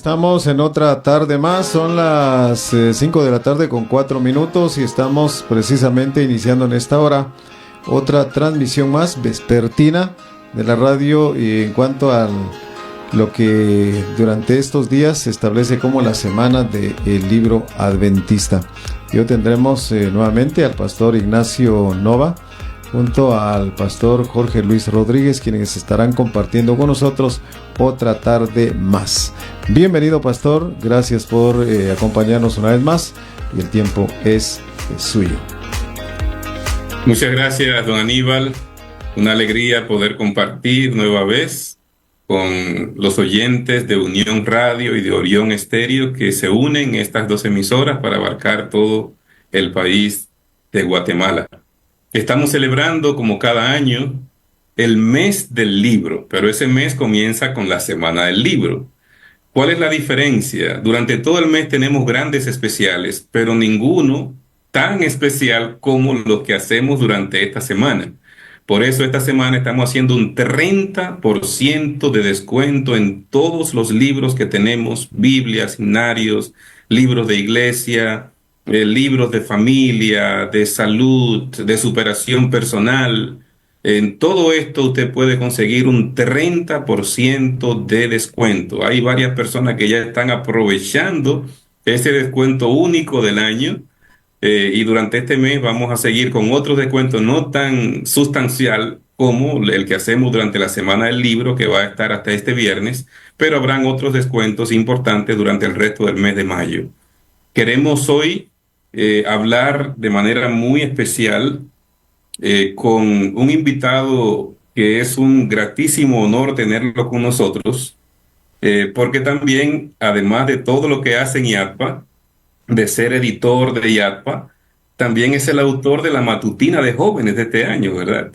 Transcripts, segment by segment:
Estamos en otra tarde más, son las 5 de la tarde con 4 minutos y estamos precisamente iniciando en esta hora otra transmisión más vespertina de la radio y en cuanto a lo que durante estos días se establece como la semana del libro adventista. Y hoy tendremos nuevamente al pastor Ignacio Nova junto al pastor Jorge Luis Rodríguez, quienes estarán compartiendo con nosotros otra tarde más. Bienvenido, pastor, gracias por acompañarnos una vez más y el tiempo es suyo. Muchas gracias, don Aníbal. Una alegría poder compartir nueva vez con los oyentes de Unión Radio y de Orión Estéreo que se unen estas dos emisoras para abarcar todo el país de Guatemala. Estamos celebrando, como cada año, el mes del libro, pero ese mes comienza con la Semana del Libro. ¿Cuál es la diferencia? Durante todo el mes tenemos grandes especiales, pero ninguno tan especial como lo que hacemos durante esta semana. Por eso esta semana estamos haciendo un 30% de descuento en todos los libros que tenemos, Biblias, himnarios, libros de iglesia, libros de familia, de salud, de superación personal. En todo esto usted puede conseguir un 30% de descuento. Hay varias personas que ya están aprovechando ese descuento único del año. Y durante este mes vamos a seguir con otros descuentos no tan sustancial como el que hacemos durante la Semana del Libro, que va a estar hasta este viernes, pero habrán otros descuentos importantes durante el resto del mes de mayo. Queremos hoy hablar de manera muy especial con un invitado que es un gratísimo honor tenerlo con nosotros, porque también, además de todo lo que hace en IADPA, de ser editor de IADPA, también es el autor de la matutina de jóvenes de este año, ¿verdad?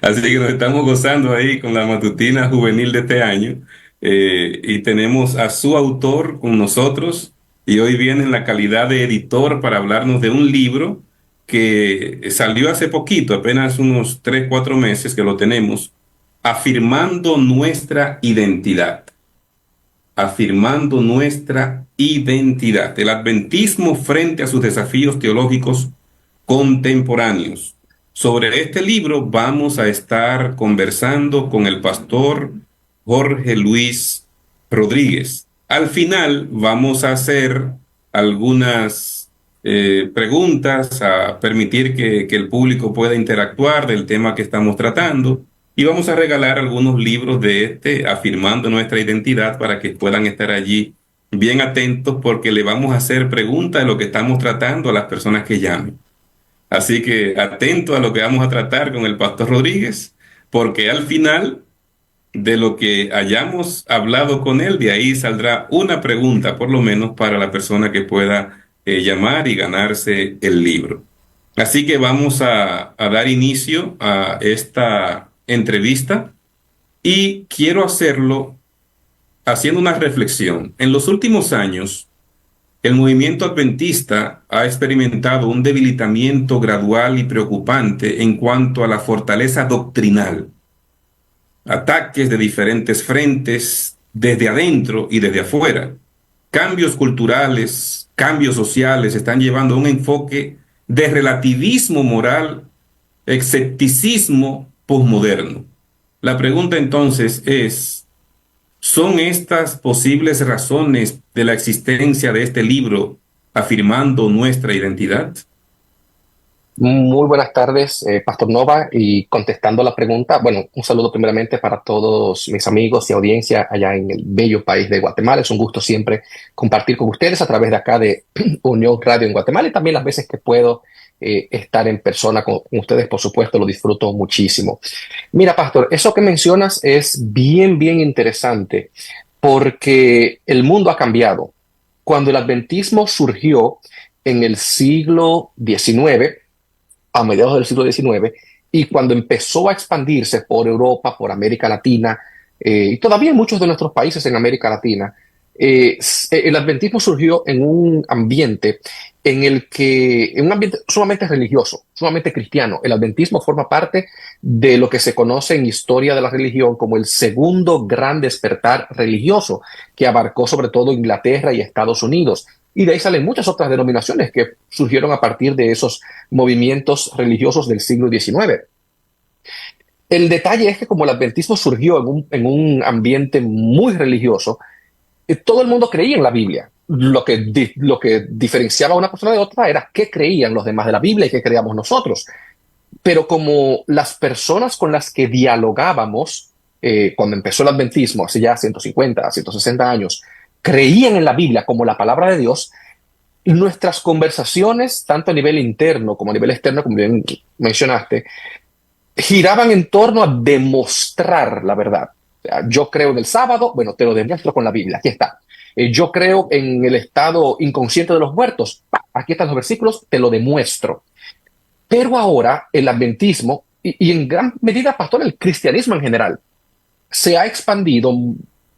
Así que nos estamos gozando ahí con la matutina juvenil de este año, y tenemos a su autor con nosotros, y hoy viene en la calidad de editor para hablarnos de un libro que salió hace poquito, apenas unos 3, 4 meses que lo tenemos, Afirmando Nuestra Identidad. Afirmando nuestra identidad, el adventismo frente a sus desafíos teológicos contemporáneos. Sobre este libro vamos a estar conversando con el pastor Jorge Luis Rodríguez. Al final vamos a hacer algunas preguntas, a permitir que el público pueda interactuar del tema que estamos tratando. Y vamos a regalar algunos libros de Afirmando Nuestra Identidad, para que puedan estar allí bien atentos, porque le vamos a hacer preguntas de lo que estamos tratando a las personas que llamen. Así que atento a lo que vamos a tratar con el pastor Rodríguez, porque al final de lo que hayamos hablado con él, de ahí saldrá una pregunta, por lo menos, para la persona que pueda llamar y ganarse el libro. Así que vamos a dar inicio a esta entrevista, y quiero hacerlo haciendo una reflexión. En los últimos años, el movimiento adventista ha experimentado un debilitamiento gradual y preocupante en cuanto a la fortaleza doctrinal. Ataques de diferentes frentes, desde adentro y desde afuera. Cambios culturales, cambios sociales están llevando a un enfoque de relativismo moral, escepticismo posmoderno. La pregunta entonces es, ¿son estas posibles razones de la existencia de este libro Afirmando Nuestra Identidad? Muy buenas tardes, Pastor Nova, y contestando la pregunta, bueno, un saludo primeramente para todos mis amigos y audiencia allá en el bello país de Guatemala. Es un gusto siempre compartir con ustedes a través de acá de Unión Radio en Guatemala, y también las veces que puedo estar en persona con ustedes, por supuesto, lo disfruto muchísimo. Mira, Pastor, eso que mencionas es bien interesante, porque el mundo ha cambiado. Cuando el adventismo surgió en el siglo XIX, a mediados del siglo XIX, y cuando empezó a expandirse por Europa, por América Latina, y todavía en muchos de nuestros países en América Latina, El adventismo surgió en un ambiente en un ambiente sumamente religioso, sumamente cristiano. El adventismo forma parte de lo que se conoce en historia de la religión como el segundo gran despertar religioso, que abarcó sobre todo Inglaterra y Estados Unidos. Y de ahí salen muchas otras denominaciones que surgieron a partir de esos movimientos religiosos del siglo XIX. El detalle es que como el adventismo surgió en un ambiente muy religioso, todo el mundo creía en la Biblia. Lo que diferenciaba a una persona de otra era qué creían los demás de la Biblia y qué creíamos nosotros. Pero como las personas con las que dialogábamos, cuando empezó el adventismo, hace ya 150, 160 años, creían en la Biblia como la palabra de Dios, nuestras conversaciones, tanto a nivel interno como a nivel externo, como bien mencionaste, giraban en torno a demostrar la verdad. O sea, yo creo en el sábado, bueno, te lo demuestro con la Biblia, aquí está. Yo creo en el estado inconsciente de los muertos, aquí están los versículos, te lo demuestro. Pero ahora el adventismo, y en gran medida, pastor, el cristianismo en general, se ha expandido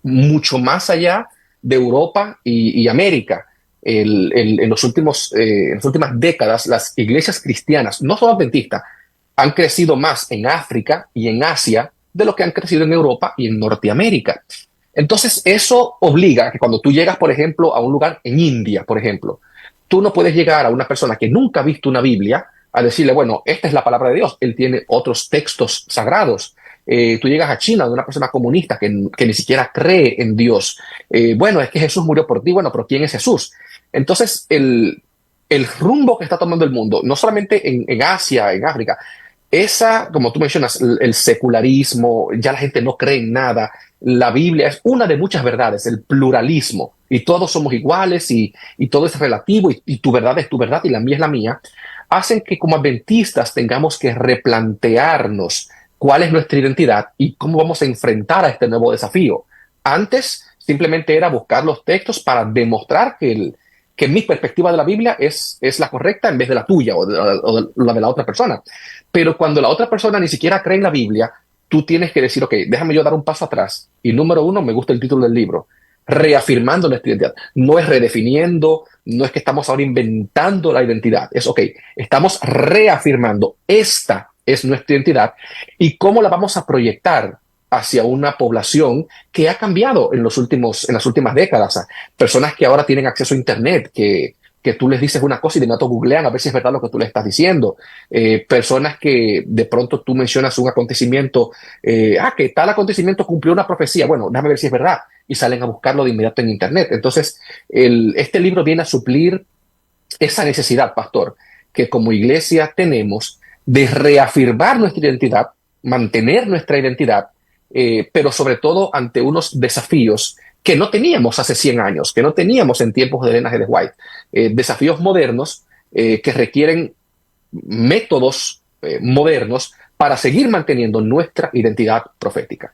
mucho más allá de Europa y América. En las últimas décadas, las iglesias cristianas, no solo adventistas, han crecido más en África y en Asia de lo que han crecido en Europa y en Norteamérica. Entonces, eso obliga a que cuando tú llegas, por ejemplo, a un lugar en India, por ejemplo, tú no puedes llegar a una persona que nunca ha visto una Biblia a decirle, bueno, esta es la palabra de Dios, él tiene otros textos sagrados. Tú llegas a China de una persona comunista que ni siquiera cree en Dios. Bueno, es que Jesús murió por ti, bueno, pero ¿quién es Jesús? Entonces, el rumbo que está tomando el mundo, no solamente en Asia, en África, como tú mencionas, el secularismo, ya la gente no cree en nada. La Biblia es una de muchas verdades, el pluralismo, y todos somos iguales y todo es relativo y tu verdad es tu verdad y la mía es la mía, hacen que como adventistas tengamos que replantearnos cuál es nuestra identidad y cómo vamos a enfrentar a este nuevo desafío. Antes simplemente era buscar los textos para demostrar que mi perspectiva de la Biblia es la correcta en vez de la tuya o de la de la otra persona. Pero cuando la otra persona ni siquiera cree en la Biblia, tú tienes que decir, ok, déjame yo dar un paso atrás. Y número uno, me gusta el título del libro, reafirmando nuestra identidad. No es redefiniendo, no es que estamos ahora inventando la identidad. Es, ok, estamos reafirmando, esta es nuestra identidad y cómo la vamos a proyectar hacia una población que ha cambiado en las últimas décadas. Personas que ahora tienen acceso a Internet, que tú les dices una cosa y de inmediato googlean a ver si es verdad lo que tú le estás diciendo. Personas que de pronto tú mencionas un acontecimiento, que tal acontecimiento cumplió una profecía, bueno, déjame ver si es verdad, y salen a buscarlo de inmediato en Internet. Entonces, este libro viene a suplir esa necesidad, pastor, que como iglesia tenemos de reafirmar nuestra identidad, mantener nuestra identidad, pero sobre todo ante unos desafíos que no teníamos hace 100 años, que no teníamos en tiempos de Elena G. White. Desafíos modernos que requieren métodos modernos para seguir manteniendo nuestra identidad profética.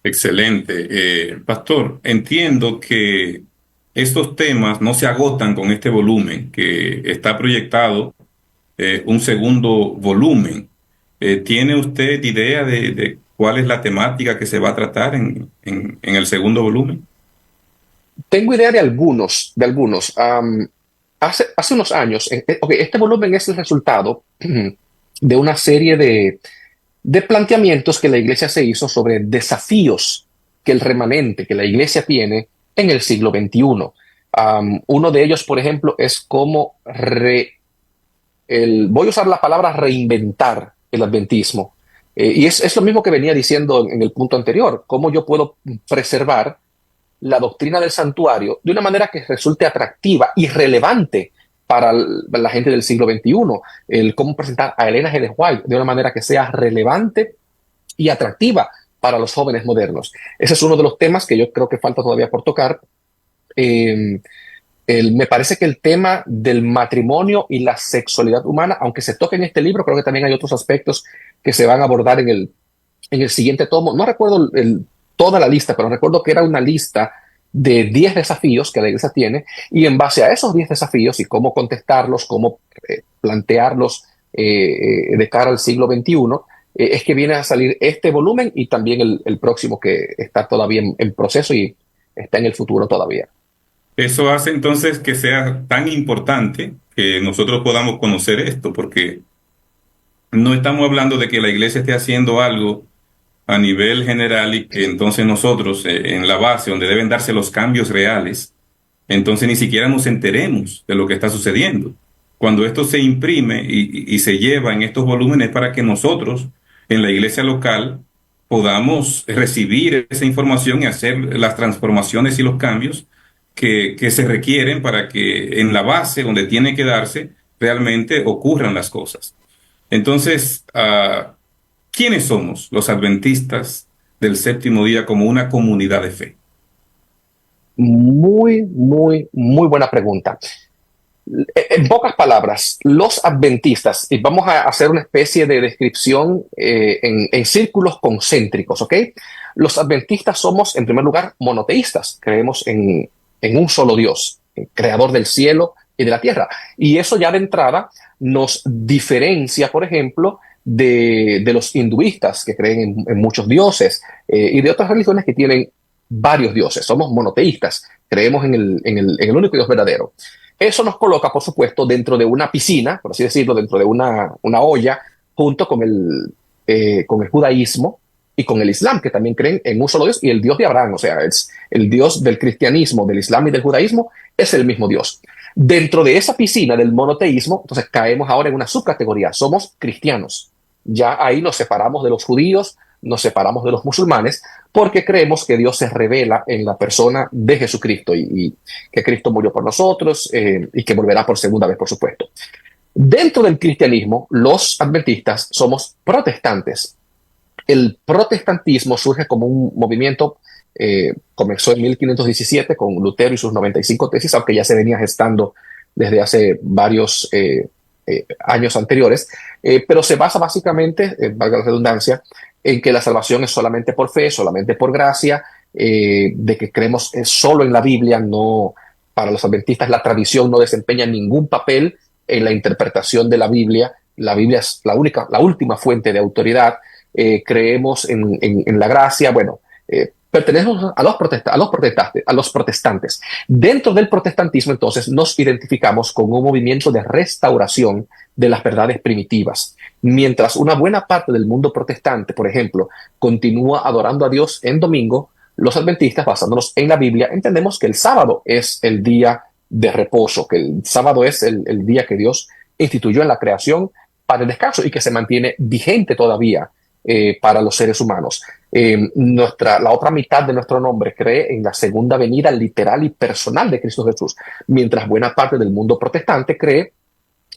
Excelente. Pastor, entiendo que estos temas no se agotan con este volumen, que está proyectado un segundo volumen. ¿Tiene usted idea de cuál es la temática que se va a tratar en el segundo volumen? Tengo idea de algunos. Hace unos años, este volumen es el resultado de una serie de planteamientos que la iglesia se hizo sobre desafíos que el remanente, que la iglesia tiene en el siglo XXI. Uno de ellos, por ejemplo, es cómo voy a usar la palabra reinventar el adventismo. Y es lo mismo que venía diciendo en el punto anterior, cómo yo puedo preservar la doctrina del santuario de una manera que resulte atractiva y relevante para la gente del siglo XXI. El cómo presentar a Elena G. White de una manera que sea relevante y atractiva para los jóvenes modernos. Ese es uno de los temas que yo creo que falta todavía por tocar. Me parece que el tema del matrimonio y la sexualidad humana, aunque se toque en este libro, creo que también hay otros aspectos que se van a abordar en el siguiente tomo. No recuerdo toda la lista, pero recuerdo que era una lista de 10 desafíos que la iglesia tiene, y en base a esos 10 desafíos y cómo contestarlos, cómo plantearlos de cara al siglo XXI, es que viene a salir este volumen y también el próximo que está todavía en proceso y está en el futuro todavía. Eso hace entonces que sea tan importante que nosotros podamos conocer esto, porque no estamos hablando de que la iglesia esté haciendo algo a nivel general y que entonces nosotros, en la base donde deben darse los cambios reales, entonces ni siquiera nos enteremos de lo que está sucediendo. Cuando esto se imprime y se lleva en estos volúmenes para que nosotros, en la iglesia local, podamos recibir esa información y hacer las transformaciones y los cambios que se requieren para que en la base donde tiene que darse realmente ocurran las cosas. Entonces, ¿quiénes somos los adventistas del séptimo día como una comunidad de fe? Muy, muy, muy buena pregunta. En pocas palabras, los adventistas, y vamos a hacer una especie de descripción en círculos concéntricos, ¿ok? Los adventistas somos, en primer lugar, monoteístas. Creemos en un solo Dios, creador del cielo y de la tierra. Y eso ya de entrada nos diferencia, por ejemplo, de los hinduistas, que creen en muchos dioses, y de otras religiones que tienen varios dioses. Somos monoteístas, creemos en el único Dios verdadero. Eso nos coloca, por supuesto, dentro de una piscina, por así decirlo, dentro de una olla, junto con el judaísmo y con el islam, que también creen en un solo Dios, y el Dios de Abraham, o sea, es el Dios del cristianismo, del islam y del judaísmo, es el mismo Dios. Dentro de esa piscina del monoteísmo, entonces caemos ahora en una subcategoría, somos cristianos. Ya ahí nos separamos de los judíos, nos separamos de los musulmanes, porque creemos que Dios se revela en la persona de Jesucristo y que Cristo murió por nosotros y que volverá por segunda vez, por supuesto. Dentro del cristianismo, los adventistas somos protestantes. El protestantismo surge como un movimiento, comenzó en 1517 con Lutero y sus 95 tesis, aunque ya se venía gestando desde hace varios años anteriores, pero se basa básicamente, valga la redundancia, en que la salvación es solamente por fe, solamente por gracia, de que creemos solo en la Biblia. No, para los adventistas la tradición no desempeña ningún papel en la interpretación de la Biblia. La Biblia es la última fuente de autoridad. Creemos en la gracia. Bueno, pertenecemos a los protestantes. Dentro del protestantismo, entonces, nos identificamos con un movimiento de restauración de las verdades primitivas. Mientras una buena parte del mundo protestante, por ejemplo, continúa adorando a Dios en domingo, los adventistas, basándonos en la Biblia, entendemos que el sábado es el día de reposo, que el sábado es el día que Dios instituyó en la creación para el descanso y que se mantiene vigente todavía para los seres humanos. La otra mitad de nuestro nombre cree en la segunda venida literal y personal de Cristo Jesús, mientras buena parte del mundo protestante cree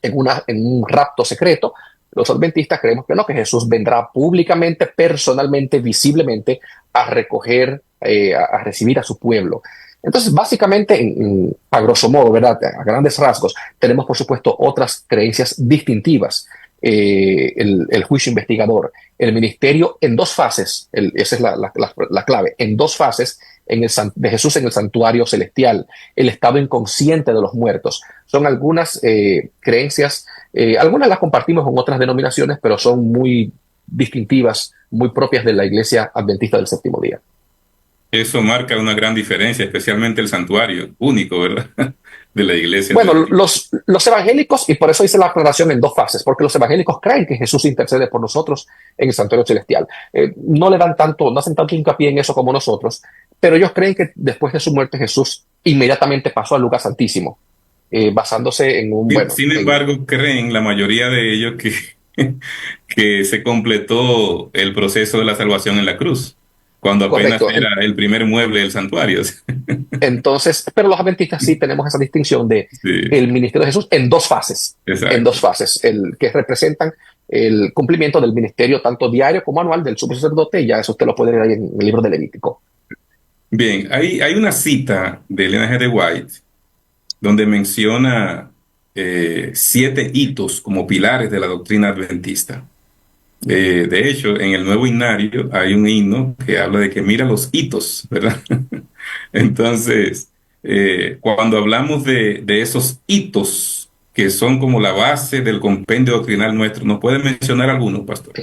en un rapto secreto. Los adventistas creemos que no, que Jesús vendrá públicamente, personalmente, visiblemente a recoger, a recibir a su pueblo. Entonces, básicamente, a grosso modo, ¿verdad? A grandes rasgos, tenemos, por supuesto, otras creencias distintivas. El juicio investigador, el ministerio en dos fases, esa es la clave, en dos fases de Jesús en el santuario celestial, el estado inconsciente de los muertos. Son algunas creencias, algunas las compartimos con otras denominaciones, pero son muy distintivas, muy propias de la Iglesia Adventista del Séptimo Día. Eso marca una gran diferencia, especialmente el santuario, único, ¿verdad? De la iglesia. Bueno, los evangélicos, y por eso hice la aclaración en dos fases, porque los evangélicos creen que Jesús intercede por nosotros en el santuario celestial. No hacen tanto hincapié en eso como nosotros, pero ellos creen que después de su muerte Jesús inmediatamente pasó al lugar santísimo, basándose en un... Sin embargo, creen la mayoría de ellos que se completó el proceso de la salvación en la cruz, cuando apenas era el primer mueble del santuario. Entonces, pero los adventistas sí tenemos esa distinción de el ministerio de Jesús en dos fases. Exacto. En dos fases, que representan el cumplimiento del ministerio tanto diario como anual del sumo sacerdote, y ya eso usted lo puede leer ahí en el libro de Levítico. Bien, hay una cita de Elena G. de White donde menciona 7 hitos como pilares de la doctrina adventista. De hecho, en el nuevo himnario hay un himno que habla de que mira los hitos, ¿verdad? Entonces, cuando hablamos de esos hitos que son como la base del compendio doctrinal nuestro, ¿nos puede mencionar alguno, pastor?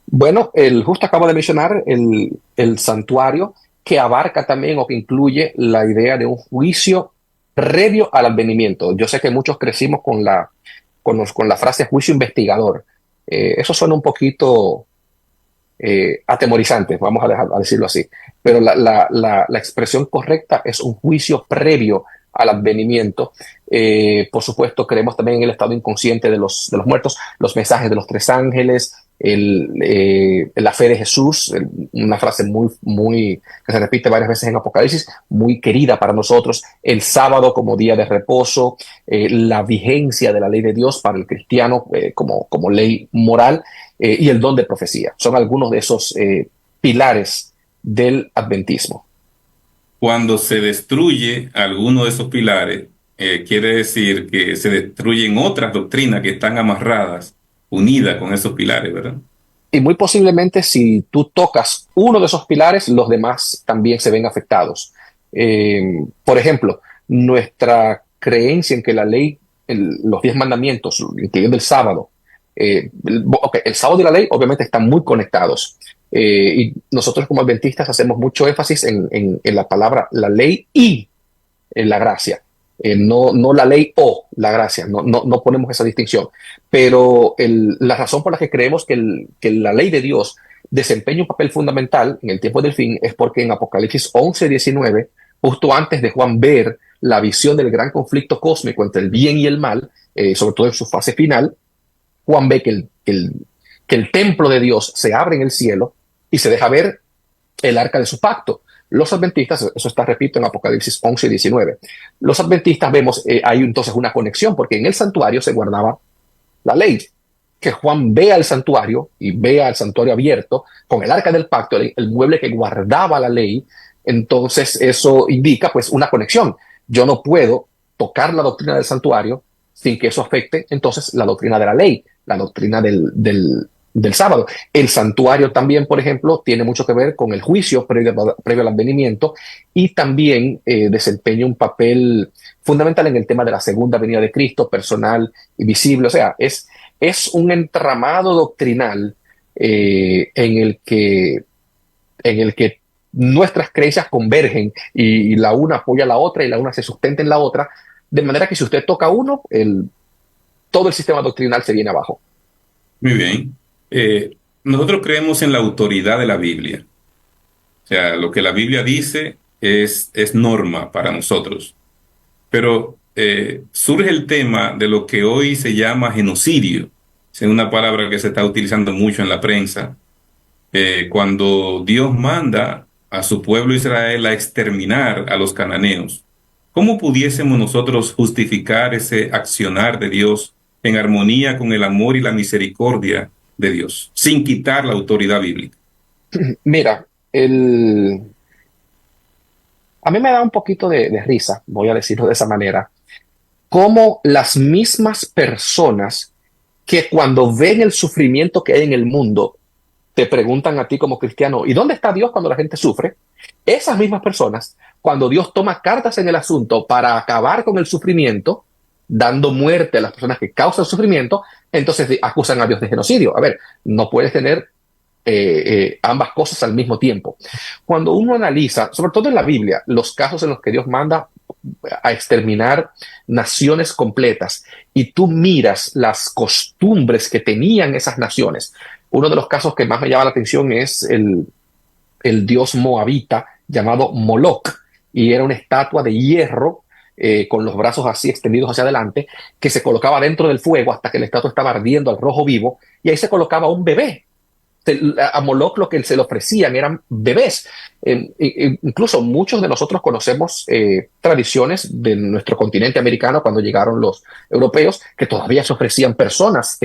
Bueno, justo acabo de mencionar el santuario que abarca también o que incluye la idea de un juicio previo al advenimiento. Yo sé que muchos crecimos con la frase juicio investigador. Eso suena un poquito atemorizante, vamos a decirlo así, pero la expresión correcta es un juicio previo al advenimiento. Por supuesto, creemos también en el estado inconsciente de los muertos, los mensajes de los tres ángeles, la fe de Jesús, una frase muy que se repite varias veces en Apocalipsis, muy querida para nosotros, el sábado como día de reposo, la vigencia de la ley de Dios para el cristiano como ley moral, y el don de profecía. Son algunos de esos pilares del adventismo. Cuando se destruye alguno de esos pilares, quiere decir que se destruyen otras doctrinas que están amarradas, unidas con esos pilares, ¿verdad? Y muy posiblemente si tú tocas uno de esos pilares, los demás también se ven afectados. Por ejemplo, nuestra creencia en que la ley, los 10 mandamientos, incluyendo el sábado, el sábado y la ley obviamente están muy conectados. Y nosotros como adventistas hacemos mucho énfasis en la palabra la ley y en la gracia. No la ley o la gracia, no ponemos esa distinción. Pero la razón por la que creemos que la ley de Dios desempeña un papel fundamental en el tiempo del fin es porque en Apocalipsis 11:19, justo antes de Juan ver la visión del gran conflicto cósmico entre el bien y el mal, sobre todo en su fase final, Juan ve que el templo de Dios se abre en el cielo y se deja ver el arca de su pacto. Los adventistas, eso está, repito, en Apocalipsis 11:19. Los adventistas vemos, hay entonces una conexión, porque en el santuario se guardaba la ley. Que Juan vea el santuario y vea el santuario abierto con el arca del pacto, el mueble que guardaba la ley, entonces eso indica pues una conexión. Yo no puedo tocar la doctrina del santuario sin que eso afecte entonces la doctrina de la ley, la doctrina del sábado. El santuario también, por ejemplo, tiene mucho que ver con el juicio previo al advenimiento y también desempeña un papel fundamental en el tema de la segunda venida de Cristo, personal y visible. O sea, es un entramado doctrinal en el que nuestras creencias convergen y la una apoya a la otra y la una se sustenta en la otra, de manera que si usted toca uno, todo el sistema doctrinal se viene abajo. Muy bien. Nosotros creemos en la autoridad de la Biblia. O sea, lo que la Biblia dice es norma para nosotros. Pero surge el tema de lo que hoy se llama genocidio. Es una palabra que se está utilizando mucho en la prensa. Cuando Dios manda a su pueblo Israel a exterminar a los cananeos, ¿cómo pudiésemos nosotros justificar ese accionar de Dios en armonía con el amor y la misericordia de Dios, sin quitar la autoridad bíblica? Mira, a mí me da un poquito de risa, voy a decirlo de esa manera, cómo las mismas personas que cuando ven el sufrimiento que hay en el mundo, te preguntan a ti como cristiano, ¿y dónde está Dios cuando la gente sufre? Esas mismas personas, cuando Dios toma cartas en el asunto para acabar con el sufrimiento, dando muerte a las personas que causan sufrimiento, entonces acusan a Dios de genocidio. A ver, no puedes tener ambas cosas al mismo tiempo. Cuando uno analiza, sobre todo en la Biblia, los casos en los que Dios manda a exterminar naciones completas y tú miras las costumbres que tenían esas naciones, uno de los casos que más me llama la atención es el dios moabita llamado Moloch, y era una estatua de hierro con los brazos así extendidos hacia adelante, que se colocaba dentro del fuego hasta que la estatua estaba ardiendo al rojo vivo, y ahí se colocaba un bebé. A Moloch lo que se le ofrecían eran bebés. Incluso muchos de nosotros conocemos tradiciones de nuestro continente americano cuando llegaron los europeos, que todavía se ofrecían personas.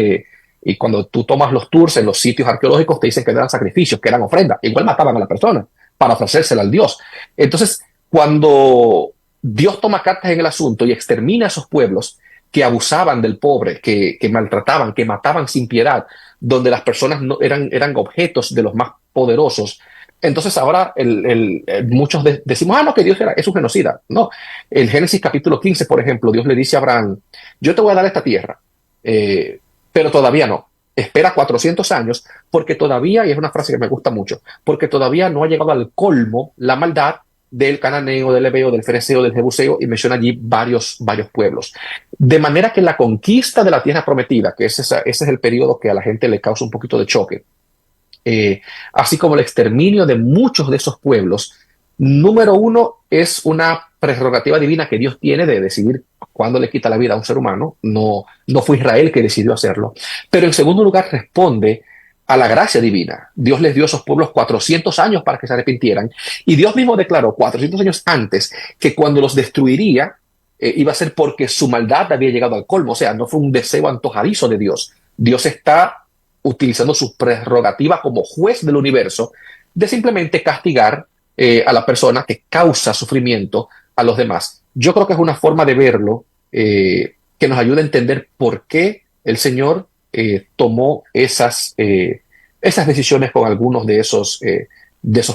Y cuando tú tomas los tours en los sitios arqueológicos, te dicen que eran sacrificios, que eran ofrendas. Igual mataban a la persona para ofrecérsela al Dios. Entonces, cuando Dios toma cartas en el asunto y extermina a esos pueblos que abusaban del pobre, que maltrataban, que mataban sin piedad, donde las personas no, eran objetos de los más poderosos, entonces ahora muchos decimos, no, que Dios es un genocida. No, el Génesis capítulo 15, por ejemplo, Dios le dice a Abraham, yo te voy a dar esta tierra, pero todavía no. espera 400 años porque todavía, y es una frase que me gusta mucho, porque todavía no ha llegado al colmo la maldad del cananeo, del ebeo, del fereceo, del jebuseo, y menciona allí varios pueblos. De manera que la conquista de la tierra prometida, que ese es el periodo que a la gente le causa un poquito de choque, así como el exterminio de muchos de esos pueblos, número uno, es una prerrogativa divina que Dios tiene de decidir cuándo le quita la vida a un ser humano. No fue Israel que decidió hacerlo. Pero en segundo lugar, responde a la gracia divina. Dios les dio a esos pueblos 400 años para que se arrepintieran, y Dios mismo declaró 400 años antes que cuando los destruiría, iba a ser porque su maldad había llegado al colmo. O sea, no fue un deseo antojadizo de Dios. Dios está utilizando su prerrogativa como juez del universo de simplemente castigar a la persona que causa sufrimiento a los demás. Yo creo que es una forma de verlo que nos ayuda a entender por qué el Señor tomó esas decisiones con algunos de esos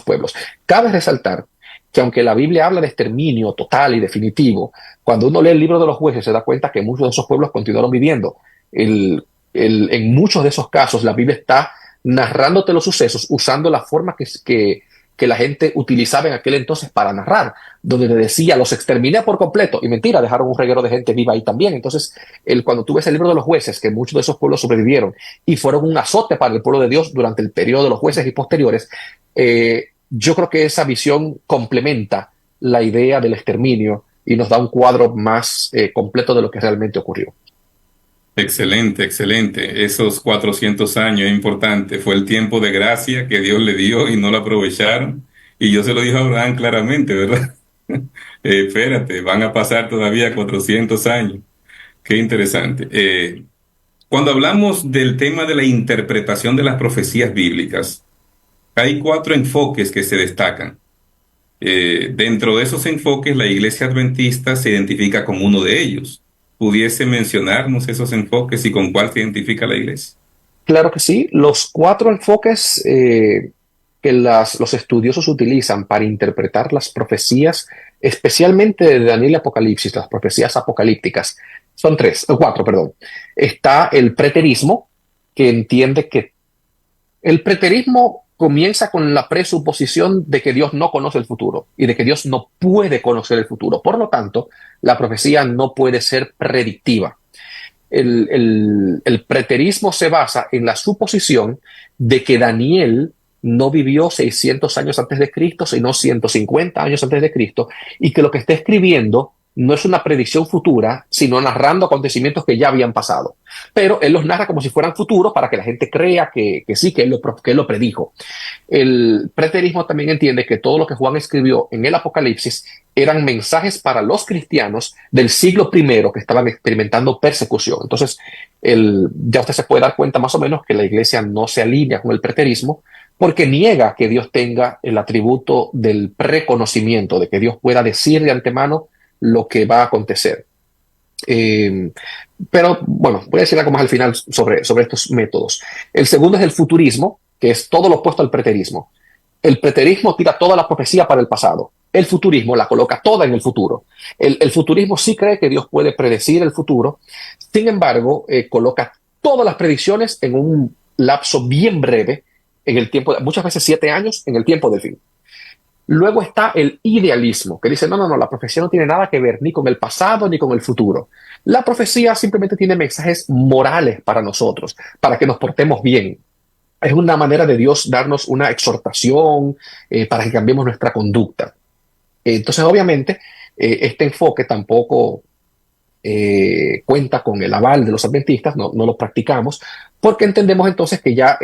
pueblos. Cabe resaltar que aunque la Biblia habla de exterminio total y definitivo, cuando uno lee el libro de los jueces se da cuenta que muchos de esos pueblos continuaron viviendo. En muchos de esos casos la Biblia está narrándote los sucesos usando la forma que la gente utilizaba en aquel entonces para narrar, donde le decía, los exterminé por completo, y mentira, dejaron un reguero de gente viva ahí también. Entonces, cuando tú ves el libro de los jueces, que muchos de esos pueblos sobrevivieron y fueron un azote para el pueblo de Dios durante el periodo de los jueces y posteriores, yo creo que esa visión complementa la idea del exterminio y nos da un cuadro más completo de lo que realmente ocurrió. Excelente, excelente. Esos 400 años es importante. Fue el tiempo de gracia que Dios le dio y no lo aprovecharon. Y yo se lo dije a Abraham claramente, ¿verdad? Espérate, van a pasar todavía 400 años. Qué interesante. Cuando hablamos del tema de la interpretación de las profecías bíblicas, hay cuatro enfoques que se destacan. Dentro de esos enfoques, la Iglesia Adventista se identifica como uno de ellos. ¿Pudiese mencionarnos esos enfoques y con cuál se identifica la Iglesia? Claro que sí. Los cuatro enfoques que los estudiosos utilizan para interpretar las profecías, especialmente de Daniel y Apocalipsis, las profecías apocalípticas, son cuatro, perdón. Está el preterismo, que entiende que el preterismo comienza con la presuposición de que Dios no conoce el futuro y de que Dios no puede conocer el futuro. Por lo tanto, la profecía no puede ser predictiva. El preterismo se basa en la suposición de que Daniel no vivió 600 años antes de Cristo, sino 150 años antes de Cristo, y que lo que está escribiendo no es una predicción futura, sino narrando acontecimientos que ya habían pasado. Pero él los narra como si fueran futuros para que la gente crea que sí, que él lo predijo. El preterismo también entiende que todo lo que Juan escribió en el Apocalipsis eran mensajes para los cristianos del siglo I que estaban experimentando persecución. Entonces, ya usted se puede dar cuenta más o menos que la iglesia no se alinea con el preterismo, porque niega que Dios tenga el atributo del preconocimiento, de que Dios pueda decir de antemano lo que va a acontecer. Pero bueno, voy a decir algo más al final sobre estos métodos. El segundo es el futurismo, que es todo lo opuesto al preterismo. El preterismo tira toda la profecía para el pasado. El futurismo la coloca toda en el futuro. El futurismo sí cree que Dios puede predecir el futuro, sin embargo, coloca todas las predicciones en un lapso bien breve, en el tiempo, muchas veces 7 años, en el tiempo del fin. Luego está el idealismo, que dice, no, la profecía no tiene nada que ver ni con el pasado ni con el futuro. La profecía simplemente tiene mensajes morales para nosotros, para que nos portemos bien. Es una manera de Dios darnos una exhortación para que cambiemos nuestra conducta. Entonces, obviamente, este enfoque tampoco cuenta con el aval de los adventistas, no lo practicamos, porque entendemos entonces que ya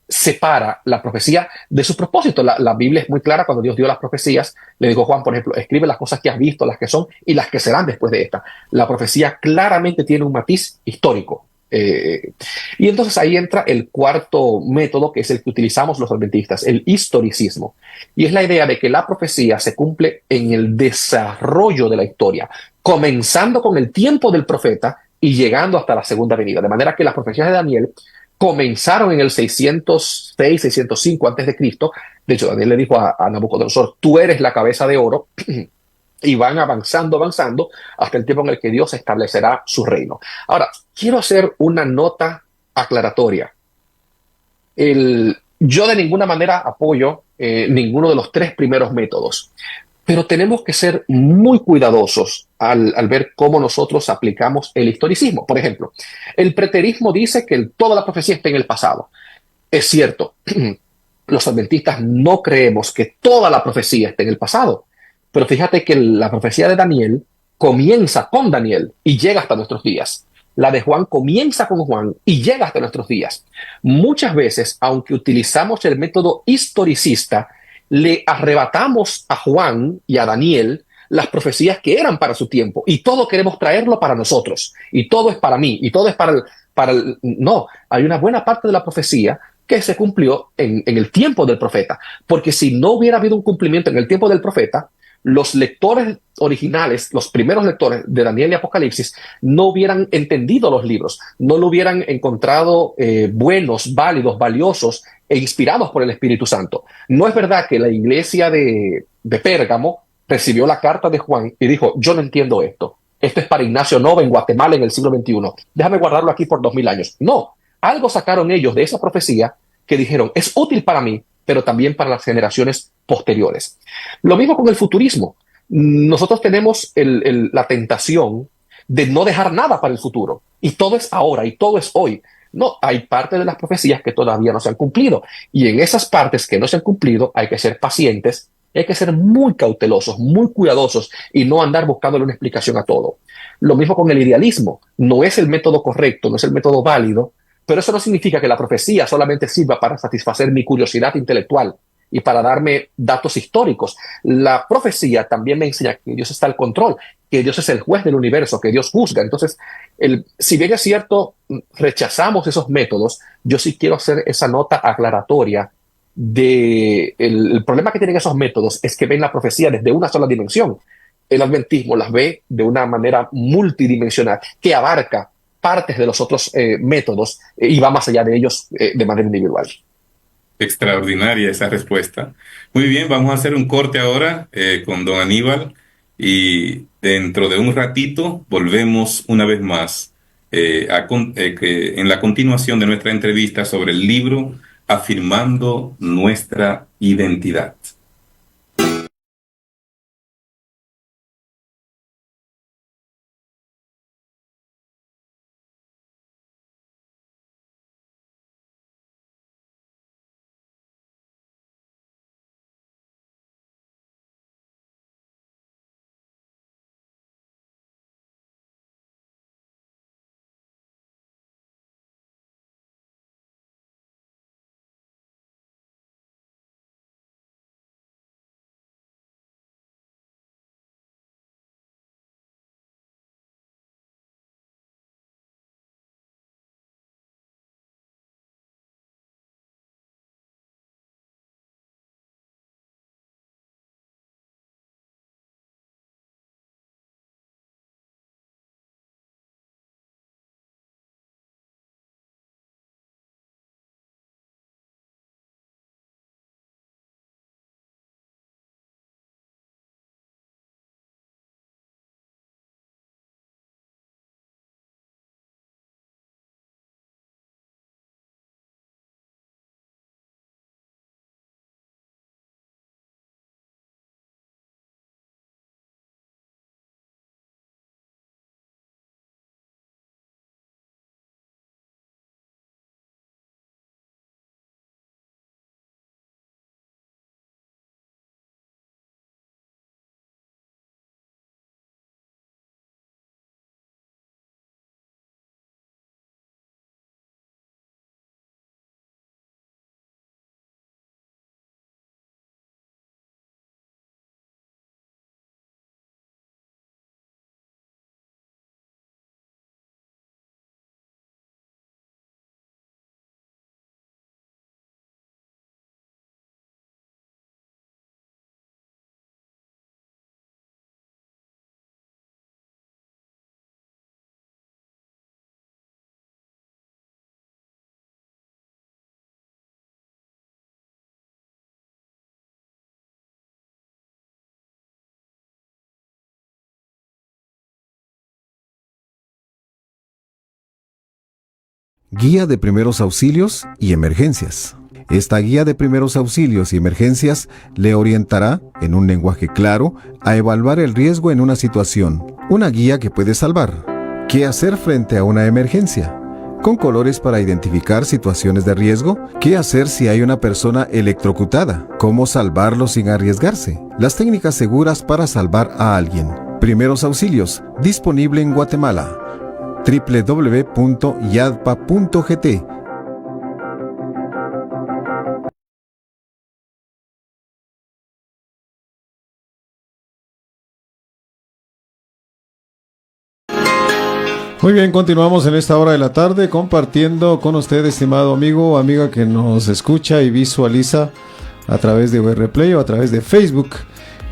separa la profecía de su propósito. La Biblia es muy clara cuando Dios dio las profecías. Le dijo Juan, por ejemplo, escribe las cosas que has visto, las que son y las que serán después de esta. La profecía claramente tiene un matiz histórico. Y entonces ahí entra el cuarto método, que es el que utilizamos los adventistas, el historicismo. Y es la idea de que la profecía se cumple en el desarrollo de la historia, comenzando con el tiempo del profeta y llegando hasta la segunda venida. De manera que las profecías de Daniel comenzaron en el 606, 605 antes de Cristo. De hecho, Daniel le dijo a Nabucodonosor, tú eres la cabeza de oro, y van avanzando hasta el tiempo en el que Dios establecerá su reino. Ahora, quiero hacer una nota aclaratoria. Yo de ninguna manera apoyo ninguno de los tres primeros métodos, pero tenemos que ser muy cuidadosos al ver cómo nosotros aplicamos el historicismo. Por ejemplo, el preterismo dice que toda la profecía está en el pasado. Es cierto, los adventistas no creemos que toda la profecía esté en el pasado, pero fíjate que la profecía de Daniel comienza con Daniel y llega hasta nuestros días. La de Juan comienza con Juan y llega hasta nuestros días. Muchas veces, aunque utilizamos el método historicista, le arrebatamos a Juan y a Daniel las profecías que eran para su tiempo y todo queremos traerlo para nosotros y todo es para mí y todo es para el. No, hay una buena parte de la profecía que se cumplió en el tiempo del profeta, porque si no hubiera habido un cumplimiento en el tiempo del profeta, los lectores originales, los primeros lectores de Daniel y Apocalipsis, no hubieran entendido los libros, no lo hubieran encontrado buenos, válidos, valiosos e inspirados por el Espíritu Santo. No es verdad que la iglesia de Pérgamo recibió la carta de Juan y dijo, yo no entiendo esto. Esto es para Ignacio Nova en Guatemala en el siglo XXI. Déjame guardarlo aquí por 2000 años. No, algo sacaron ellos de esa profecía que dijeron, es útil para mí, pero también para las generaciones posteriores. Lo mismo con el futurismo. Nosotros tenemos la tentación de no dejar nada para el futuro. Y todo es ahora y todo es hoy. No, hay partes de las profecías que todavía no se han cumplido. Y en esas partes que no se han cumplido hay que ser pacientes, hay que ser muy cautelosos, muy cuidadosos y no andar buscándole una explicación a todo. Lo mismo con el idealismo. No es el método correcto, no es el método válido, pero eso no significa que la profecía solamente sirva para satisfacer mi curiosidad intelectual y para darme datos históricos. La profecía también me enseña que Dios está al control, que Dios es el juez del universo, que Dios juzga. Entonces, si bien es cierto, rechazamos esos métodos, yo sí quiero hacer esa nota aclaratoria de el problema que tienen esos métodos es que ven la profecía desde una sola dimensión. El adventismo las ve de una manera multidimensional que abarca partes de los otros métodos y va más allá de ellos de manera individual. Extraordinaria esa respuesta. Muy bien, vamos a hacer un corte ahora con don Aníbal y dentro de un ratito volvemos una vez más en la continuación de nuestra entrevista sobre el libro Afirmando nuestra identidad. Guía de Primeros Auxilios y Emergencias. Esta guía de primeros auxilios y emergencias le orientará, en un lenguaje claro, a evaluar el riesgo en una situación. Una guía que puede salvar. ¿Qué hacer frente a una emergencia? Con colores para identificar situaciones de riesgo. ¿Qué hacer si hay una persona electrocutada? ¿Cómo salvarlo sin arriesgarse? Las técnicas seguras para salvar a alguien. Primeros auxilios, disponible en Guatemala. www.yadpa.gt. Muy bien, continuamos en esta hora de la tarde compartiendo con usted, estimado amigo o amiga que nos escucha y visualiza a través de VRplay o a través de Facebook,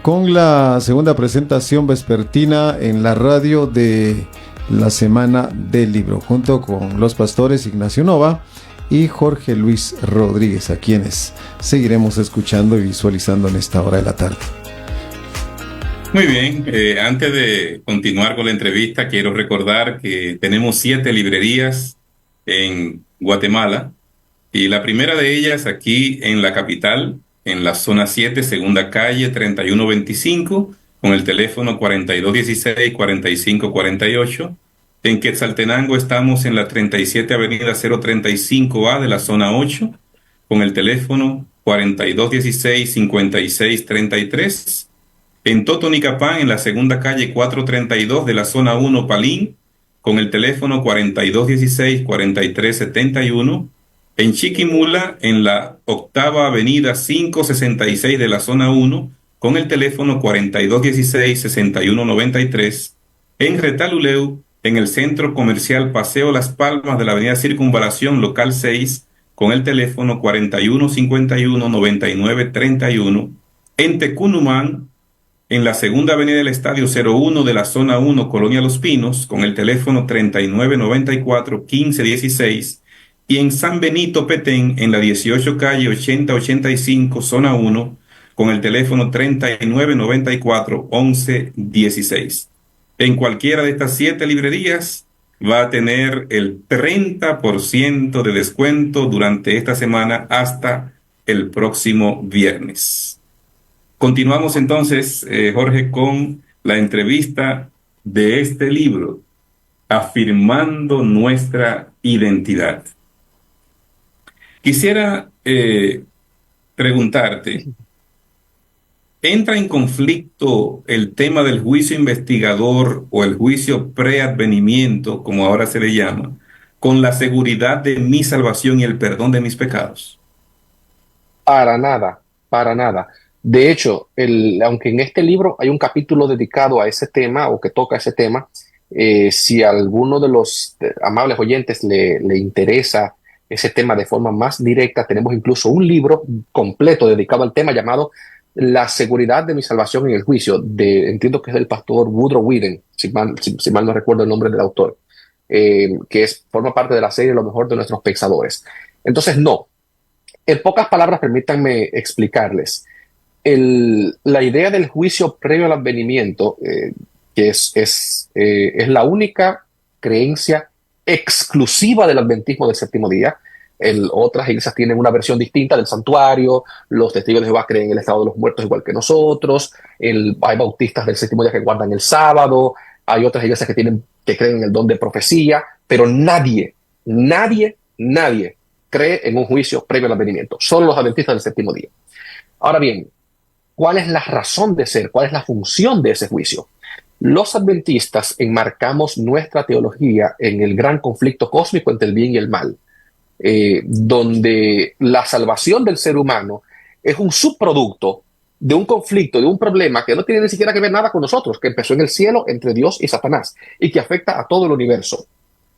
con la segunda presentación vespertina en la radio de la Semana del Libro, junto con los pastores Ignacio Nova y Jorge Luis Rodríguez, a quienes seguiremos escuchando y visualizando en esta hora de la tarde. Muy bien, antes de continuar con la entrevista, quiero recordar que tenemos 7 librerías en Guatemala, y la primera de ellas aquí en la capital, en la zona 7, segunda calle 3125, con el teléfono 4216-4548. En Quetzaltenango estamos en la 37 Avenida 035A de la zona 8, con el teléfono 4216-5633. En Totonicapán, en la segunda calle 432 de la zona 1 Palín, con el teléfono 4216-4371. En Chiquimula, en la octava avenida 566 de la zona 1, con el teléfono 4216-6193. En Retaluleu, en el centro comercial Paseo Las Palmas de la avenida Circunvalación local 6, con el teléfono 4151-9931. En Tecunumán, en la segunda avenida del Estadio 01 de la zona 1, Colonia Los Pinos, con el teléfono 3994-1516, y en San Benito Petén, en la 18 calle 8085, zona 1, con el teléfono 3994-1116. En cualquiera de estas 7 librerías va a tener el 30% de descuento durante esta semana hasta el próximo viernes. Continuamos entonces, Jorge, con la entrevista de este libro, Afirmando Nuestra Identidad. Quisiera preguntarte, ¿entra en conflicto el tema del juicio investigador o el juicio preadvenimiento, como ahora se le llama, con la seguridad de mi salvación y el perdón de mis pecados? Para nada, para nada. De hecho, aunque en este libro hay un capítulo dedicado a ese tema o que toca ese tema, si a alguno de los amables oyentes le interesa ese tema de forma más directa, tenemos incluso un libro completo dedicado al tema llamado La seguridad de mi salvación en el juicio, entiendo que es del pastor Woodrow Wilson, si mal no recuerdo el nombre del autor, que forma parte de la serie Lo mejor de nuestros pensadores. Entonces, no. En pocas palabras, permítanme explicarles. La idea del juicio previo al advenimiento, que es la única creencia exclusiva del adventismo del séptimo día. Otras iglesias tienen una versión distinta del santuario, los testigos de Jehová creen en el estado de los muertos igual que nosotros, hay bautistas del séptimo día que guardan el sábado, hay otras iglesias que creen en el don de profecía, pero nadie cree en un juicio previo al advenimiento, solo los adventistas del séptimo día. Ahora bien, ¿cuál es la razón de ser? ¿Cuál es la función de ese juicio? Los adventistas enmarcamos nuestra teología en el gran conflicto cósmico entre el bien y el mal, donde la salvación del ser humano es un subproducto de un conflicto, de un problema que no tiene ni siquiera que ver nada con nosotros, que empezó en el cielo entre Dios y Satanás y que afecta a todo el universo,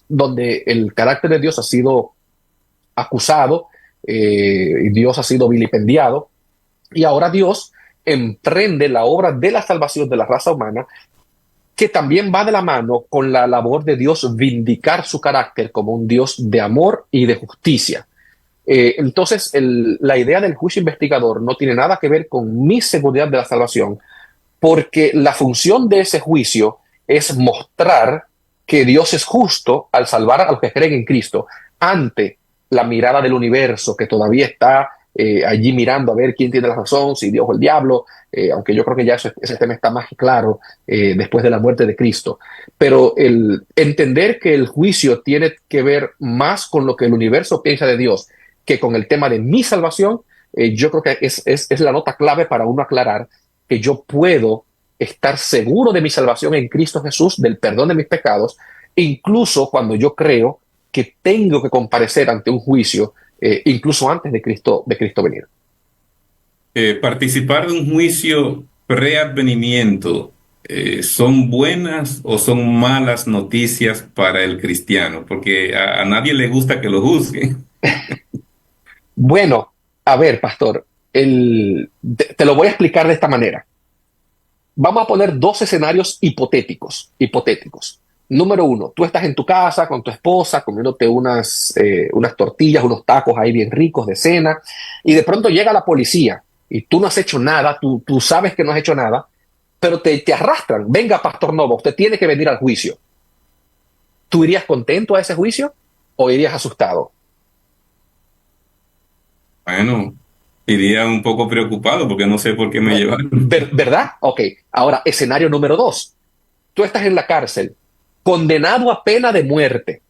donde el carácter de Dios ha sido acusado, y Dios ha sido vilipendiado, y ahora Dios emprende la obra de la salvación de la raza humana, que también va de la mano con la labor de Dios vindicar su carácter como un Dios de amor y de justicia. Entonces, la idea del juicio investigador no tiene nada que ver con mi seguridad de la salvación, porque la función de ese juicio es mostrar que Dios es justo al salvar a los que creen en Cristo, ante la mirada del universo que todavía está allí mirando a ver quién tiene la razón, si Dios o el diablo, aunque yo creo que ya ese tema está más claro después de la muerte de Cristo. Pero el entender que el juicio tiene que ver más con lo que el universo piensa de Dios que con el tema de mi salvación, yo creo que es la nota clave para uno aclarar que yo puedo estar seguro de mi salvación en Cristo Jesús, del perdón de mis pecados, incluso cuando yo creo que tengo que comparecer ante un juicio, incluso antes de Cristo venir. Participar de un juicio preadvenimiento, ¿son buenas o son malas noticias para el cristiano? Porque a nadie le gusta que lo juzguen. Bueno, a ver, pastor, te lo voy a explicar de esta manera. Vamos a poner dos escenarios hipotéticos. Número uno, tú estás en tu casa con tu esposa comiéndote unas tortillas, unos tacos ahí bien ricos de cena, y de pronto llega la policía y tú no has hecho nada, tú sabes que no has hecho nada, pero te arrastran. Venga, Pastor Nova, usted tiene que venir al juicio. ¿Tú irías contento a ese juicio o irías asustado? Bueno, iría un poco preocupado porque no sé por qué me llevaron. ¿Verdad? Ok. Ahora, escenario número dos. Tú estás en la cárcel, condenado a pena de muerte,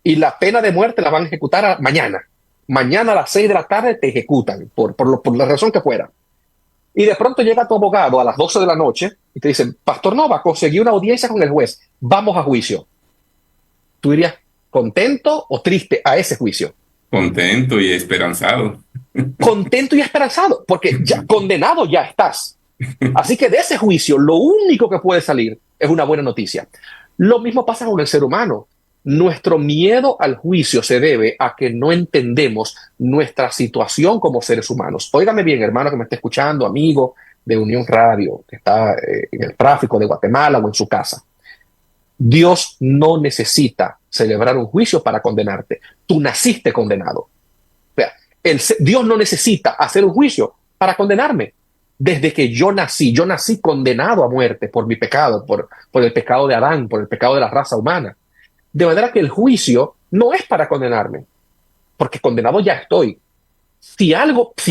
y la pena de muerte la van a ejecutar mañana. Mañana a las 6 de la tarde te ejecutan, por la razón que fuera. Y de pronto llega tu abogado a las 12 de la noche y te dicen, Pastor Nova, conseguí una audiencia con el juez, vamos a juicio. ¿Tú irías contento o triste a ese juicio? Contento y esperanzado. Contento y esperanzado, porque ya condenado ya estás. Así que de ese juicio lo único que puede salir es una buena noticia. Lo mismo pasa con el ser humano. Nuestro miedo al juicio se debe a que no entendemos nuestra situación como seres humanos. Óigame bien, hermano que me esté escuchando, amigo de Unión Radio, que está en el tráfico de Guatemala o en su casa. Dios no necesita celebrar un juicio para condenarte. Tú naciste condenado. O sea, Dios no necesita hacer un juicio para condenarme. Desde que yo nací condenado a muerte por mi pecado, por el pecado de Adán, por el pecado de la raza humana. De manera que el juicio no es para condenarme, porque condenado ya estoy. Si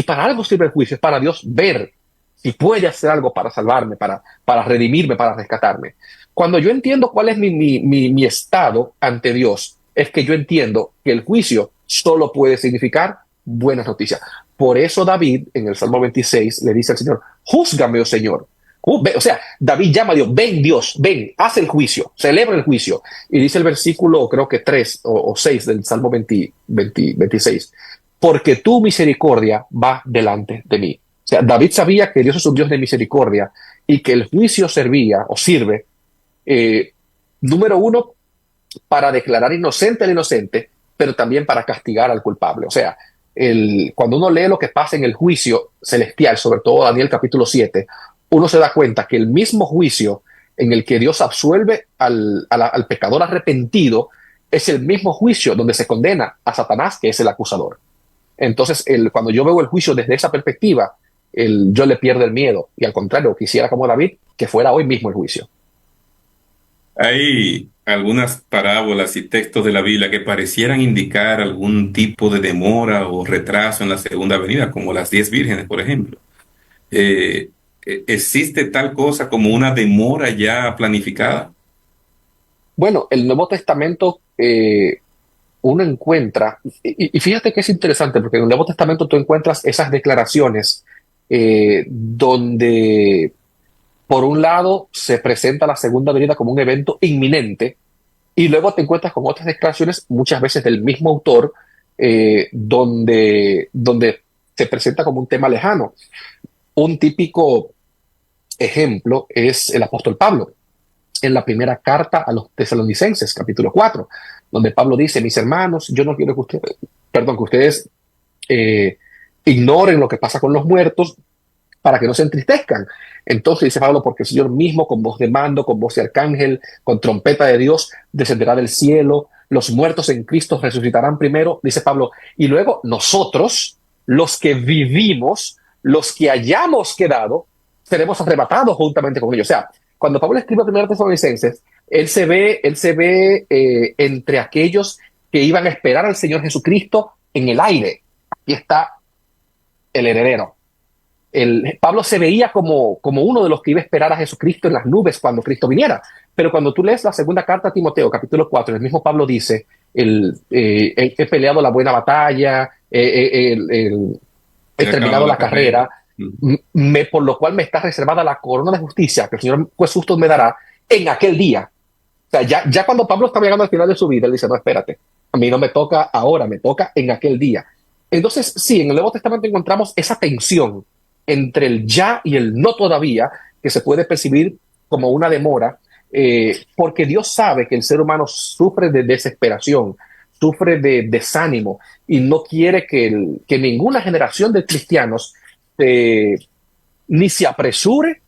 para algo sirve el juicio, es para Dios ver si puede hacer algo para salvarme, para redimirme, para rescatarme. Cuando yo entiendo cuál es mi estado ante Dios, es que yo entiendo que el juicio solo puede significar buenas noticias. Por eso David, en el Salmo 26, le dice al Señor, júzgame, oh Señor. O sea, David llama a Dios, ven Dios, ven, haz el juicio, celebra el juicio. Y dice el versículo, creo que 3 o 6 del Salmo 26, porque tu misericordia va delante de mí. O sea, David sabía que Dios es un Dios de misericordia y que el juicio servía o sirve, número uno, para declarar inocente al inocente, pero también para castigar al culpable. O sea, cuando uno lee lo que pasa en el juicio celestial, sobre todo Daniel capítulo 7, uno se da cuenta que el mismo juicio en el que Dios absuelve al pecador arrepentido es el mismo juicio donde se condena a Satanás, que es el acusador. Entonces, cuando yo veo el juicio desde esa perspectiva, yo le pierdo el miedo y al contrario, quisiera como David que fuera hoy mismo el juicio. Hay algunas parábolas y textos de la Biblia que parecieran indicar algún tipo de demora o retraso en la segunda venida, como las 10 vírgenes, por ejemplo. ¿Existe tal cosa como una demora ya planificada? Bueno, el Nuevo Testamento uno encuentra, y fíjate que es interesante, porque en el Nuevo Testamento tú encuentras esas declaraciones donde, por un lado, se presenta la segunda venida como un evento inminente, y luego te encuentras con otras declaraciones, muchas veces del mismo autor, donde se presenta como un tema lejano. Un típico ejemplo es el apóstol Pablo, en la primera carta a los tesalonicenses, capítulo 4, donde Pablo dice, mis hermanos, yo no quiero que ustedes ignoren lo que pasa con los muertos para que no se entristezcan. Entonces dice Pablo, porque el Señor mismo, con voz de mando, con voz de arcángel, con trompeta de Dios, descenderá del cielo, los muertos en Cristo resucitarán primero, dice Pablo, y luego nosotros, los que vivimos, los que hayamos quedado, seremos arrebatados juntamente con ellos. O sea, cuando Pablo escribe a 1 Tesalonicenses, él se ve entre aquellos que iban a esperar al Señor Jesucristo en el aire. Aquí está el heredero. Pablo se veía como uno de los que iba a esperar a Jesucristo en las nubes cuando Cristo viniera. Pero cuando tú lees la segunda carta a Timoteo, capítulo 4, el mismo Pablo dice, he peleado la buena batalla, he terminado la carrera, por lo cual me está reservada la corona de justicia que el Señor juez justo me dará en aquel día. O sea, ya cuando Pablo está llegando al final de su vida, él dice, no, espérate, a mí no me toca ahora, me toca en aquel día. Entonces, sí, en el Nuevo Testamento encontramos esa tensión entre el ya y el no todavía, que se puede percibir como una demora, porque Dios sabe que el ser humano sufre de desesperación, sufre de desánimo, y no quiere que ninguna generación de cristianos ni se apresure,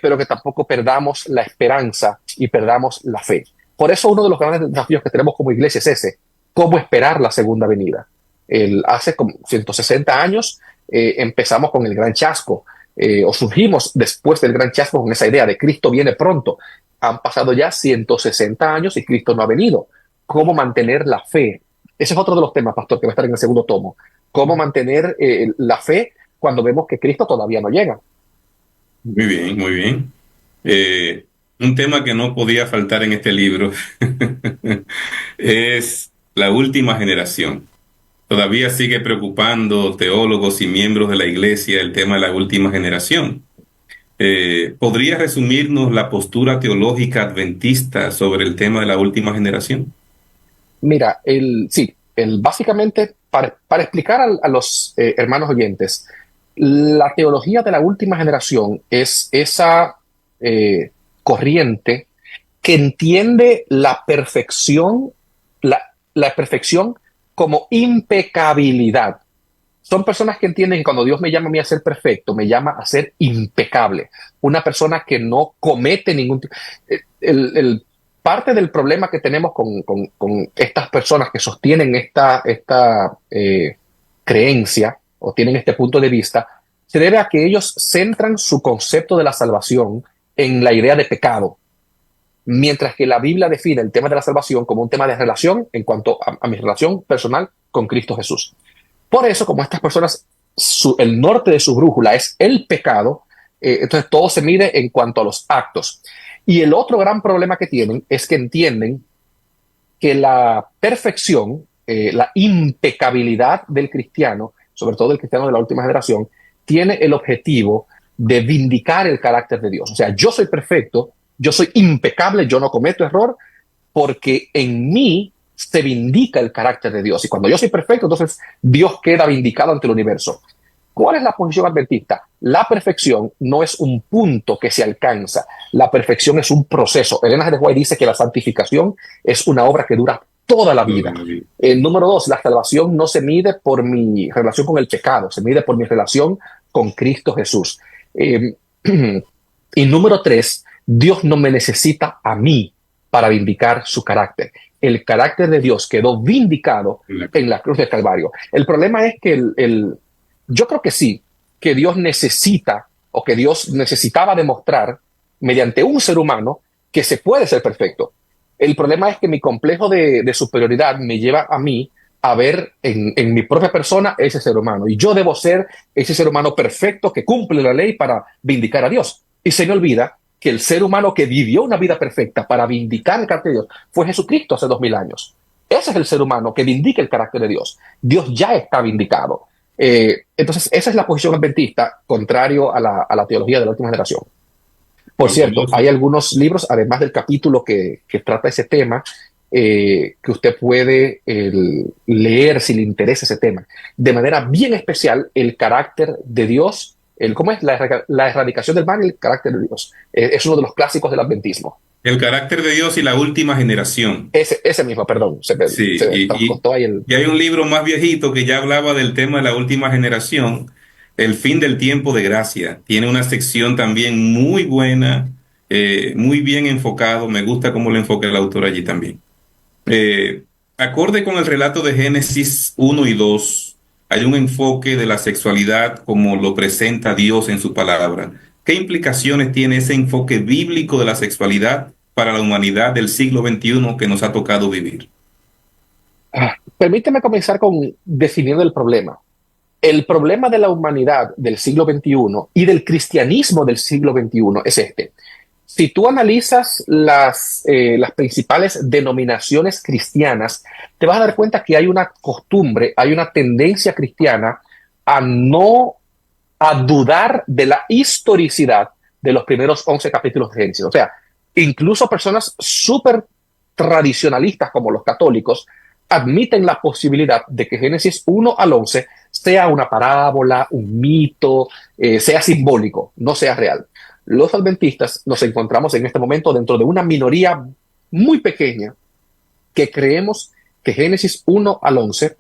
pero que tampoco perdamos la esperanza y perdamos la fe. Por eso uno de los grandes desafíos que tenemos como iglesia es ese: cómo esperar la segunda venida. Hace como 160 años empezamos con el gran chasco, o surgimos después del gran chasco con esa idea de Cristo viene pronto. Han pasado ya 160 años y Cristo no ha venido. ¿Cómo mantener la fe? Ese es otro de los temas, pastor, que va a estar en el segundo tomo. ¿Cómo mantener la fe cuando vemos que Cristo todavía no llega? Muy bien, muy bien. Un tema que no podía faltar en este libro es la última generación. Todavía sigue preocupando teólogos y miembros de la iglesia el tema de la última generación. ¿Podría resumirnos la postura teológica adventista sobre el tema de la última generación? Mira, básicamente, para explicar a los hermanos oyentes, la teología de la última generación es esa corriente que entiende la perfección, la perfección como impecabilidad. Son personas que entienden que cuando Dios me llama a mí a ser perfecto, me llama a ser impecable. Una persona que no comete ningún... Parte del problema que tenemos con estas personas que sostienen esta creencia o tienen este punto de vista, se debe a que ellos centran su concepto de la salvación en la idea de pecado, mientras que la Biblia define el tema de la salvación como un tema de relación en cuanto a mi relación personal con Cristo Jesús. Por eso, como estas personas, el norte de su brújula es el pecado, entonces todo se mide en cuanto a los actos. Y el otro gran problema que tienen es que entienden que la perfección, la impecabilidad del cristiano, sobre todo el cristiano de la última generación, tiene el objetivo de vindicar el carácter de Dios. O sea, yo soy perfecto, yo soy impecable, yo no cometo error, porque en mí se vindica el carácter de Dios. Y cuando yo soy perfecto, entonces Dios queda vindicado ante el universo. ¿Cuál es la posición adventista? La perfección no es un punto que se alcanza. La perfección es un proceso. Elena G. de White dice que la santificación es una obra que dura toda la vida. Número 2, la salvación no se mide por mi relación con el pecado, se mide por mi relación con Cristo Jesús. Y número 3, Dios no me necesita a mí para vindicar su carácter. El carácter de Dios quedó vindicado en la cruz del Calvario. El problema es que yo creo que sí, que Dios necesita o que Dios necesitaba demostrar mediante un ser humano que se puede ser perfecto. El problema es que mi complejo de superioridad me lleva a mí a ver en mi propia persona ese ser humano. Y yo debo ser ese ser humano perfecto que cumple la ley para vindicar a Dios. Y se me olvida que el ser humano que vivió una vida perfecta para vindicar el carácter de Dios fue Jesucristo hace 2000 años. Ese es el ser humano que vindica el carácter de Dios. Dios ya está vindicado. Entonces, esa es la posición adventista, contrario a la teología de la última generación. Por cierto, hay algunos libros, además del capítulo que trata ese tema, que usted puede leer si le interesa ese tema. De manera bien especial, el carácter de Dios, ¿cómo es? La erradicación del mal y el carácter de Dios. Es uno de los clásicos del adventismo. El carácter de Dios y la última generación. Ese mismo, perdón. Y hay un libro más viejito que ya hablaba del tema de la última generación, El fin del tiempo de gracia. Tiene una sección también muy buena, muy bien enfocado. Me gusta cómo lo enfoca el autor allí también. Acorde con el relato de Génesis 1 y 2, hay un enfoque de la sexualidad como lo presenta Dios en su palabra. ¿Qué implicaciones tiene ese enfoque bíblico de la sexualidad para la humanidad del siglo XXI que nos ha tocado vivir? Permíteme comenzar con definiendo el problema. El problema de la humanidad del siglo XXI y del cristianismo del siglo XXI es este. Si tú analizas las principales denominaciones cristianas, te vas a dar cuenta que hay una costumbre, hay una tendencia cristiana a dudar de la historicidad de los primeros 11 capítulos de Génesis. O sea, incluso personas súper tradicionalistas como los católicos admiten la posibilidad de que Génesis 1 al 11 sea una parábola, un mito, sea simbólico, no sea real. Los adventistas nos encontramos en este momento dentro de una minoría muy pequeña que creemos que Génesis 1 al 11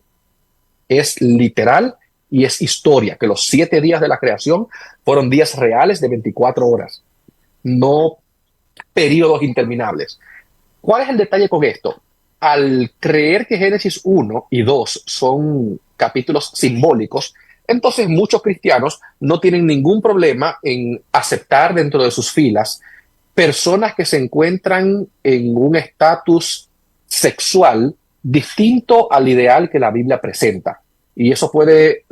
es literal y es historia, que los 7 días de la creación fueron días reales de 24 horas, no periodos interminables. ¿Cuál es el detalle con esto? Al creer que Génesis 1 y 2 son capítulos simbólicos, entonces muchos cristianos no tienen ningún problema en aceptar dentro de sus filas personas que se encuentran en un estatus sexual distinto al ideal que la Biblia presenta. Y eso puede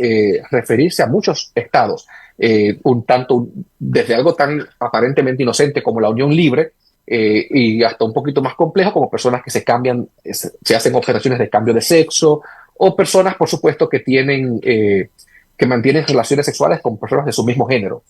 referirse a muchos estados, desde algo tan aparentemente inocente como la unión libre, y hasta un poquito más complejo como personas que se hacen observaciones de cambio de sexo, o personas, por supuesto, que mantienen relaciones sexuales con personas de su mismo género,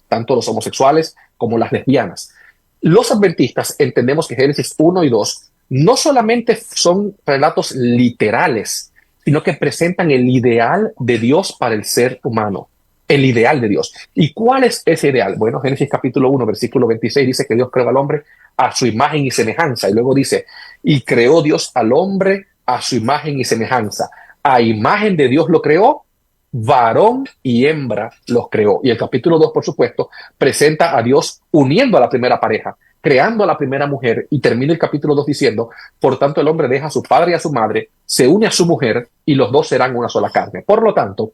tanto los homosexuales como las lesbianas. Los adventistas entendemos que Génesis 1 y 2 no solamente son relatos literales, sino que presentan el ideal de Dios para el ser humano. El ideal de Dios. ¿Y cuál es ese ideal? Bueno, Génesis capítulo 1, versículo 26 dice que Dios creó al hombre a su imagen y semejanza. Y luego dice, y creó Dios al hombre a su imagen y semejanza. A imagen de Dios lo creó, varón y hembra los creó. Y el capítulo 2, por supuesto, presenta a Dios uniendo a la primera pareja, creando a la primera mujer, y termina el capítulo 2 diciendo, por tanto el hombre deja a su padre y a su madre, se une a su mujer, y los dos serán una sola carne. Por lo tanto,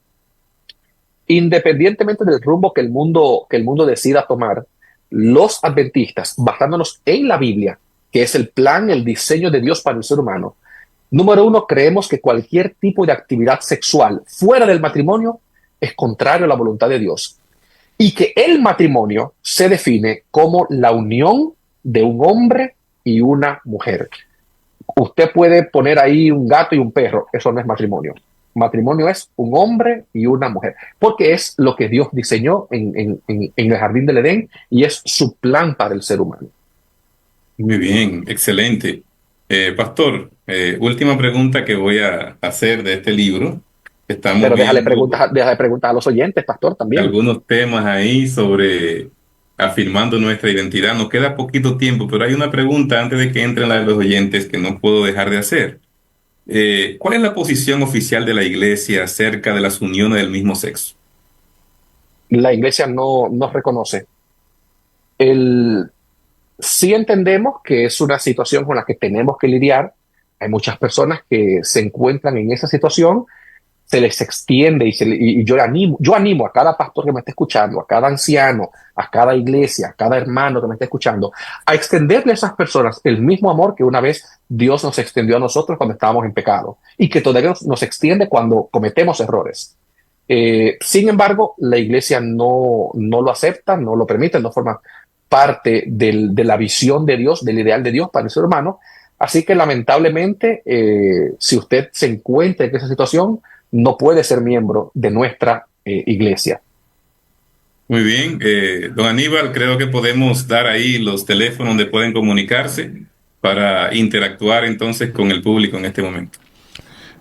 independientemente del rumbo que el mundo decida tomar, los adventistas, basándonos en la Biblia, que es el plan, el diseño de Dios para el ser humano, número 1, creemos que cualquier tipo de actividad sexual fuera del matrimonio es contrario a la voluntad de Dios, y que el matrimonio se define como la unión de un hombre y una mujer. Usted puede poner ahí un gato y un perro, eso no es matrimonio. Matrimonio es un hombre y una mujer, porque es lo que Dios diseñó en el jardín del Edén y es su plan para el ser humano. Muy bien, excelente. Pastor, última pregunta que voy a hacer de este libro. Estamos Pero déjale viendo preguntar a los oyentes, pastor, también. algunos temas ahí sobre afirmando nuestra identidad. Nos queda poquito tiempo, pero hay una pregunta antes de que entren la de los oyentes que no puedo dejar de hacer. ¿Cuál es la posición oficial de la Iglesia acerca de las uniones del mismo sexo? La iglesia no reconoce. Sí entendemos que es una situación con la que tenemos que lidiar. Hay muchas personas que se encuentran en esa situación, se les extiende y yo animo a cada pastor que me esté escuchando, a cada anciano, a cada iglesia, a cada hermano que me esté escuchando, a extenderle a esas personas el mismo amor que una vez Dios nos extendió a nosotros cuando estábamos en pecado y que todavía nos extiende cuando cometemos errores. Sin embargo, la iglesia no lo acepta, no lo permite, no forma parte de la visión de Dios, del ideal de Dios para el ser humano. Así que lamentablemente, si usted se encuentra en esa situación, no puede ser miembro de nuestra iglesia. Muy bien, don Aníbal, creo que podemos dar ahí los teléfonos donde pueden comunicarse para interactuar entonces con el público en este momento.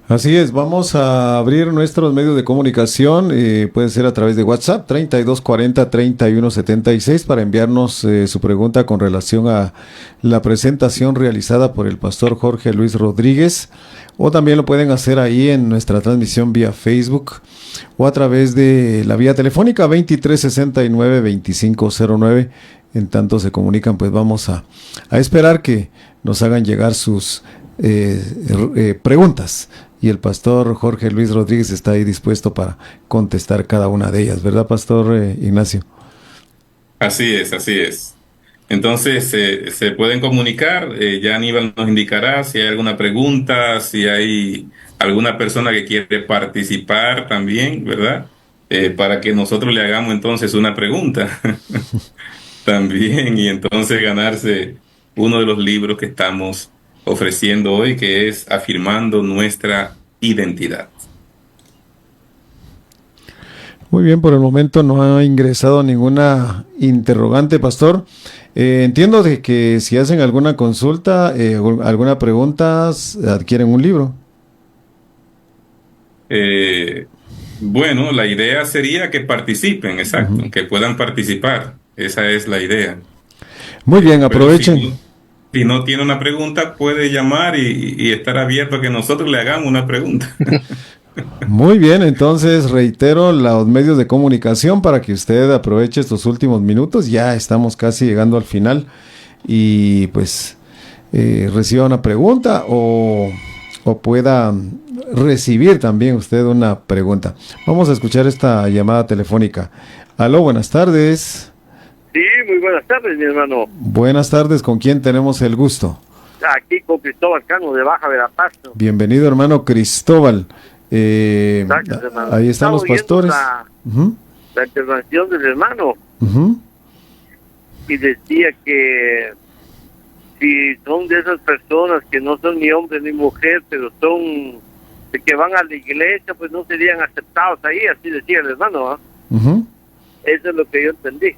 Así es, vamos a abrir nuestros medios de comunicación, puede ser a través de WhatsApp, 3240-3176, para enviarnos su pregunta con relación a la presentación realizada por el pastor Jorge Luis Rodríguez, o también lo pueden hacer ahí en nuestra transmisión vía Facebook, o a través de la vía telefónica 2369-2509. En tanto se comunican, pues vamos a esperar que nos hagan llegar sus preguntas. Y el pastor Jorge Luis Rodríguez está ahí dispuesto para contestar cada una de ellas, ¿verdad, pastor Ignacio? Así es, así es. Entonces, se pueden comunicar, ya Aníbal nos indicará si hay alguna pregunta, si hay alguna persona que quiere participar también, ¿verdad? Para que nosotros le hagamos entonces una pregunta también y entonces ganarse uno de los libros que estamos ofreciendo hoy, que es Afirmando nuestra identidad. Muy bien, por el momento no ha ingresado ninguna interrogante, pastor. Entiendo de que si hacen alguna consulta, alguna pregunta, adquieren un libro. Bueno, la idea sería que participen, exacto, Ujú. que puedan participar. Esa es la idea. Muy bien, Pero aprovechen. si no tiene una pregunta, puede llamar y estar abierto a que nosotros le hagamos una pregunta. Muy bien, entonces reitero los medios de comunicación para que usted aproveche estos últimos minutos. Ya estamos casi llegando al final y pues reciba una pregunta o pueda recibir también usted una pregunta. Vamos a escuchar esta llamada telefónica. Aló, buenas tardes. Sí, muy buenas tardes, mi hermano. Buenas tardes, ¿con quién tenemos el gusto? Aquí con Cristóbal Cano de Baja Verapaz. Bienvenido, hermano Cristóbal. Gracias, hermano. Ahí están los Estaba oyendo pastores. Ujú, la intervención del hermano ujú. y decía que si son de esas personas que no son ni hombre ni mujer, pero son de que van a la iglesia, pues no serían aceptados ahí, así decía el hermano, ¿ah? Ujú. Eso es lo que yo entendí,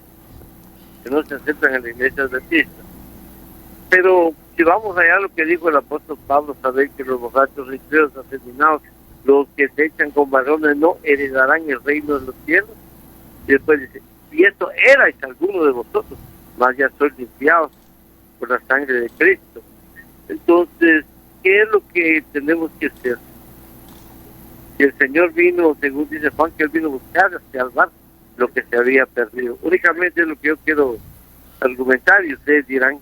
que no se aceptan en la iglesia adventista. Pero si vamos allá a lo que dijo el apóstol Pablo, saber que los borrachos, ricos, asesinados, los que se echan con varones no heredarán el reino de los cielos. Y después dice, y esto erais alguno de vosotros, mas ya sois limpiados por la sangre de Cristo. Entonces, ¿qué es lo que tenemos que hacer? Si el Señor vino, según dice Juan, que Él vino a buscar, a salvar lo que se había perdido. Únicamente es lo que yo quiero argumentar y ustedes dirán,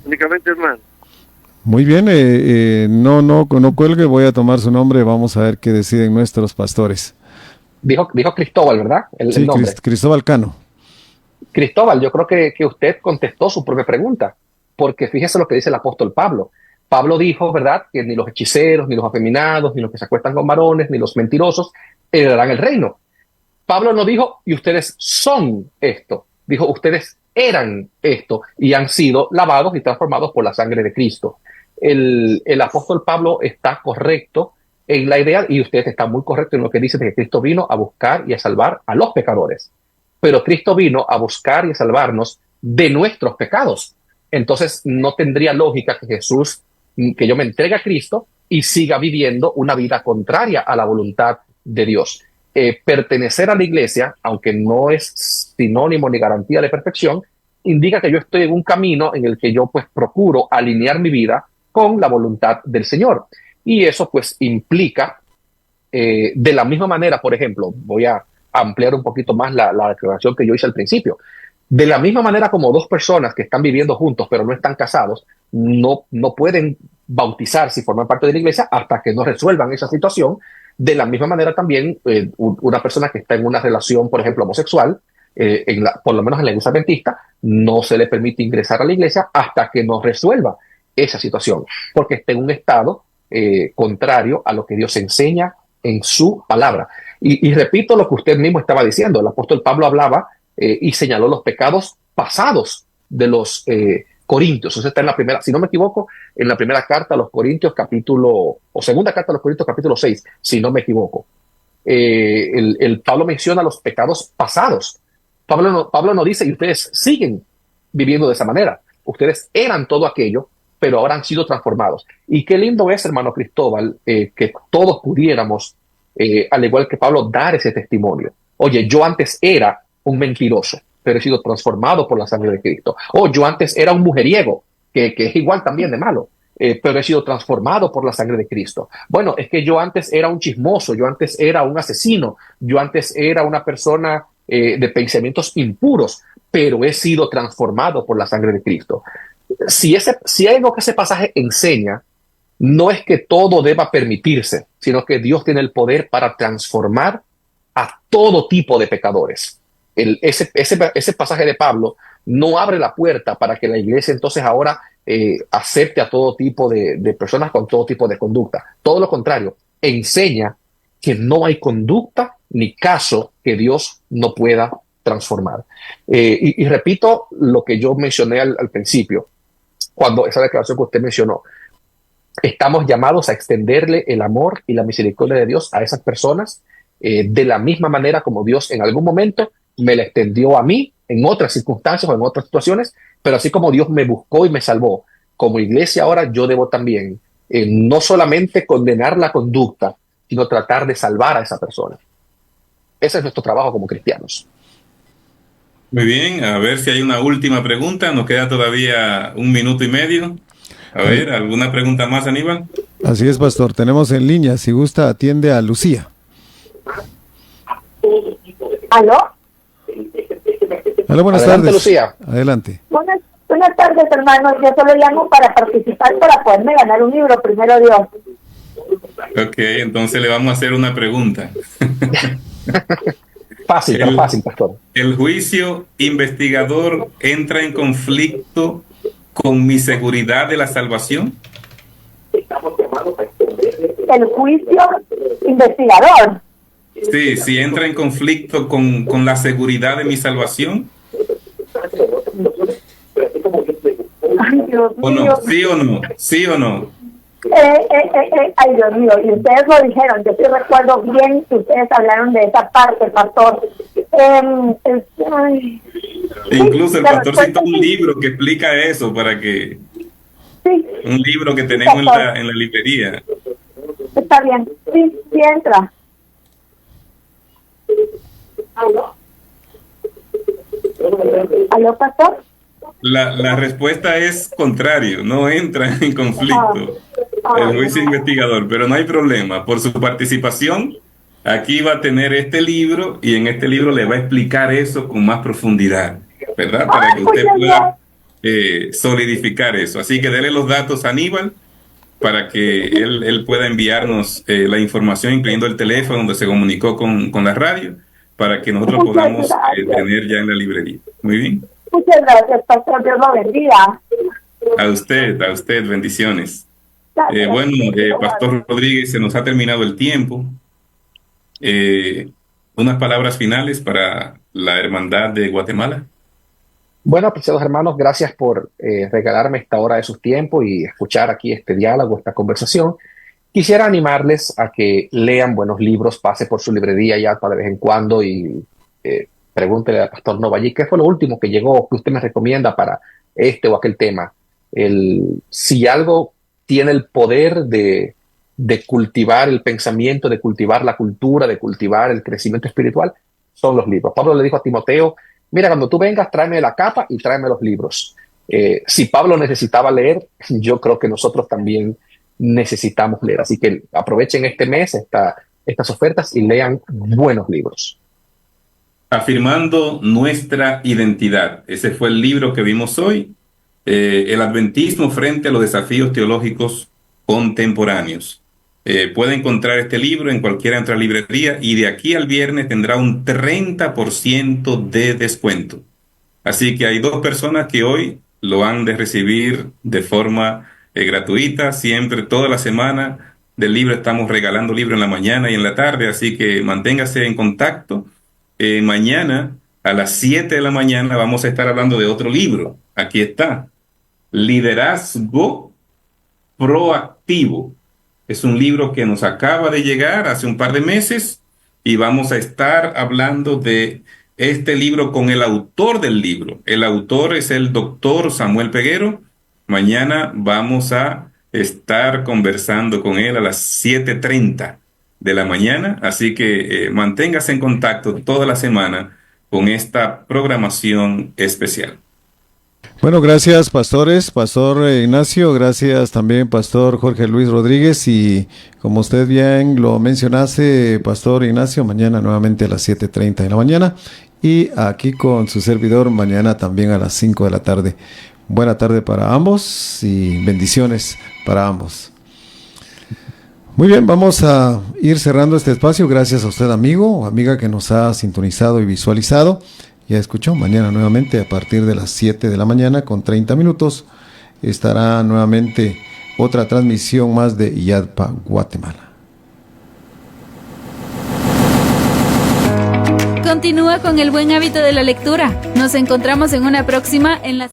únicamente, hermano. Muy bien, no cuelgue, voy a tomar su nombre, vamos a ver qué deciden nuestros pastores. Dijo Cristóbal, ¿verdad? El Sí, nombre. Cristóbal Cano. Cristóbal, yo creo que usted contestó su propia pregunta, porque fíjese lo que dice el apóstol Pablo. Pablo dijo, ¿verdad?, que ni los hechiceros, ni los afeminados, ni los que se acuestan con varones, ni los mentirosos heredarán el reino. Pablo no dijo, y ustedes son esto. Dijo, ustedes eran esto y han sido lavados y transformados por la sangre de Cristo. El apóstol Pablo está correcto en la idea, y usted está muy correcto en lo que dice, de que Cristo vino a buscar y a salvar a los pecadores. Pero Cristo vino a buscar y a salvarnos de nuestros pecados. Entonces no tendría lógica que que yo me entregue a Cristo y siga viviendo una vida contraria a la voluntad de Dios. Pertenecer a la iglesia, aunque no es sinónimo ni garantía de perfección, indica que yo estoy en un camino en el que yo pues procuro alinear mi vida con la voluntad del Señor. Y eso pues implica, de la misma manera, por ejemplo, voy a ampliar un poquito más la declaración que yo hice al principio. De la misma manera como dos personas que están viviendo juntos pero no están casados, no pueden bautizarse y formar parte de la iglesia hasta que no resuelvan esa situación. De la misma manera también, una persona que está en una relación, por ejemplo, homosexual, por lo menos en la iglesia adventista, no se le permite ingresar a la iglesia hasta que no resuelva esa situación, porque está en un estado contrario a lo que Dios enseña en su palabra. Y repito lo que usted mismo estaba diciendo, el apóstol Pablo hablaba y señaló los pecados pasados de los Corintios. Eso está en la primera, si no me equivoco, en la primera carta a los Corintios segunda carta a los Corintios capítulo 6, si no me equivoco. El Pablo menciona los pecados pasados. Pablo no dice, y ustedes siguen viviendo de esa manera. Ustedes eran todo aquello, pero ahora han sido transformados. Y qué lindo es, hermano Cristóbal, que todos pudiéramos, al igual que Pablo, dar ese testimonio. Oye, yo antes era un mentiroso, pero he sido transformado por la sangre de Cristo. O yo antes era un mujeriego, que es igual también de malo, pero he sido transformado por la sangre de Cristo. Bueno, es que yo antes era un chismoso, yo antes era un asesino, yo antes era una persona de pensamientos impuros, pero he sido transformado por la sangre de Cristo. Si hay algo que ese pasaje enseña, no es que todo deba permitirse, sino que Dios tiene el poder para transformar a todo tipo de pecadores. Ese pasaje de Pablo no abre la puerta para que la iglesia entonces ahora acepte a todo tipo de personas con todo tipo de conducta. Todo lo contrario, enseña que no hay conducta ni caso que Dios no pueda transformar. Y repito lo que yo mencioné al principio, cuando esa declaración que usted mencionó. Estamos llamados a extenderle el amor y la misericordia de Dios a esas personas de la misma manera como Dios en algún momento me la extendió a mí en otras circunstancias o en otras situaciones, pero así como Dios me buscó y me salvó, como iglesia ahora yo debo también no solamente condenar la conducta, sino tratar de salvar a esa persona. Ese es nuestro trabajo como cristianos. Muy bien, a ver si hay una última pregunta. Nos queda todavía 1 minuto y medio. A ver, ¿alguna pregunta más, Aníbal? Así es, pastor. Tenemos en línea, si gusta, atiende a Lucía. ¿Aló? Hola, buenas Adelante, tardes. Lucía. Adelante. Buenas tardes, hermanos. Yo solo llamo para participar, para poderme ganar un libro, primero Dios. Ok, entonces le vamos a hacer una pregunta. Fácil, pero fácil, pastor. ¿El juicio investigador entra en conflicto con mi seguridad de la salvación? El juicio investigador. Sí, si entra en conflicto con la seguridad de mi salvación. Ay, Dios ¿O mío. no? ¿Sí o no? ¿Sí o no? Ay, Dios mío. Y ustedes lo dijeron. Yo sí recuerdo bien que ustedes hablaron de esa parte, pastor. Incluso el pastor citó un libro que explica eso para que... Sí. Un libro que tenemos en la librería. Está bien. Sí, sí entra. ¿Aló, pastor? La respuesta es contrario, no entra en conflicto el juicio investigador, pero no hay problema. Por su participación, aquí va a tener este libro y en este libro le va a explicar eso con más profundidad, ¿verdad? Para que usted pueda solidificar eso. Así que dele los datos a Aníbal para que él pueda enviarnos la información, incluyendo el teléfono donde se comunicó con la radio, para que nosotros podamos tener ya en la librería. Muy bien. Muchas gracias, pastor. Dios lo bendiga. A usted, bendiciones. Gracias. Pastor Rodríguez, se nos ha terminado el tiempo. Unas palabras finales para la Hermandad de Guatemala. Bueno, apreciados hermanos, gracias por regalarme esta hora de su tiempo y escuchar aquí este diálogo, esta conversación. Quisiera animarles a que lean buenos libros, pase por su librería ya de vez en cuando y pregúntele al pastor Nova allí qué fue lo último que llegó, que usted me recomienda para este o aquel tema. Si algo tiene el poder de cultivar el pensamiento, de cultivar la cultura, de cultivar el crecimiento espiritual, son los libros. Pablo le dijo a Timoteo, mira, cuando tú vengas, tráeme la capa y tráeme los libros. Si Pablo necesitaba leer, yo creo que nosotros también necesitamos leer. Así que aprovechen este mes, estas ofertas y lean buenos libros. Afirmando nuestra identidad. Ese fue el libro que vimos hoy. El adventismo frente a los desafíos teológicos contemporáneos. Puede encontrar este libro en cualquiera de nuestras librerías y de aquí al viernes tendrá un 30% de descuento. Así que hay 2 personas que hoy lo han de recibir de forma gratuita. Siempre, toda la semana del libro estamos regalando libros en la mañana y en la tarde, así que manténgase en contacto. Mañana a las 7 de la mañana vamos a estar hablando de otro libro. Aquí está. Liderazgo Proactivo. Es un libro que nos acaba de llegar hace un par de meses y vamos a estar hablando de este libro con el autor del libro. El autor es el doctor Samuel Peguero. Mañana vamos a estar conversando con él a las 7:30 de la mañana, así que manténgase en contacto toda la semana con esta programación especial. Bueno, gracias pastores, pastor Ignacio, gracias también pastor Jorge Luis Rodríguez y como usted bien lo mencionase, pastor Ignacio, mañana nuevamente a las 7:30 de la mañana y aquí con su servidor mañana también a las 5 de la tarde. Buena tarde para ambos y bendiciones para ambos. Muy bien, vamos a ir cerrando este espacio. Gracias a usted, amigo o amiga que nos ha sintonizado y visualizado. Ya escuchó, mañana nuevamente a partir de las 7 de la mañana con 30 minutos estará nuevamente otra transmisión más de IADPA Guatemala. Continúa con el buen hábito de la lectura. Nos encontramos en una próxima en la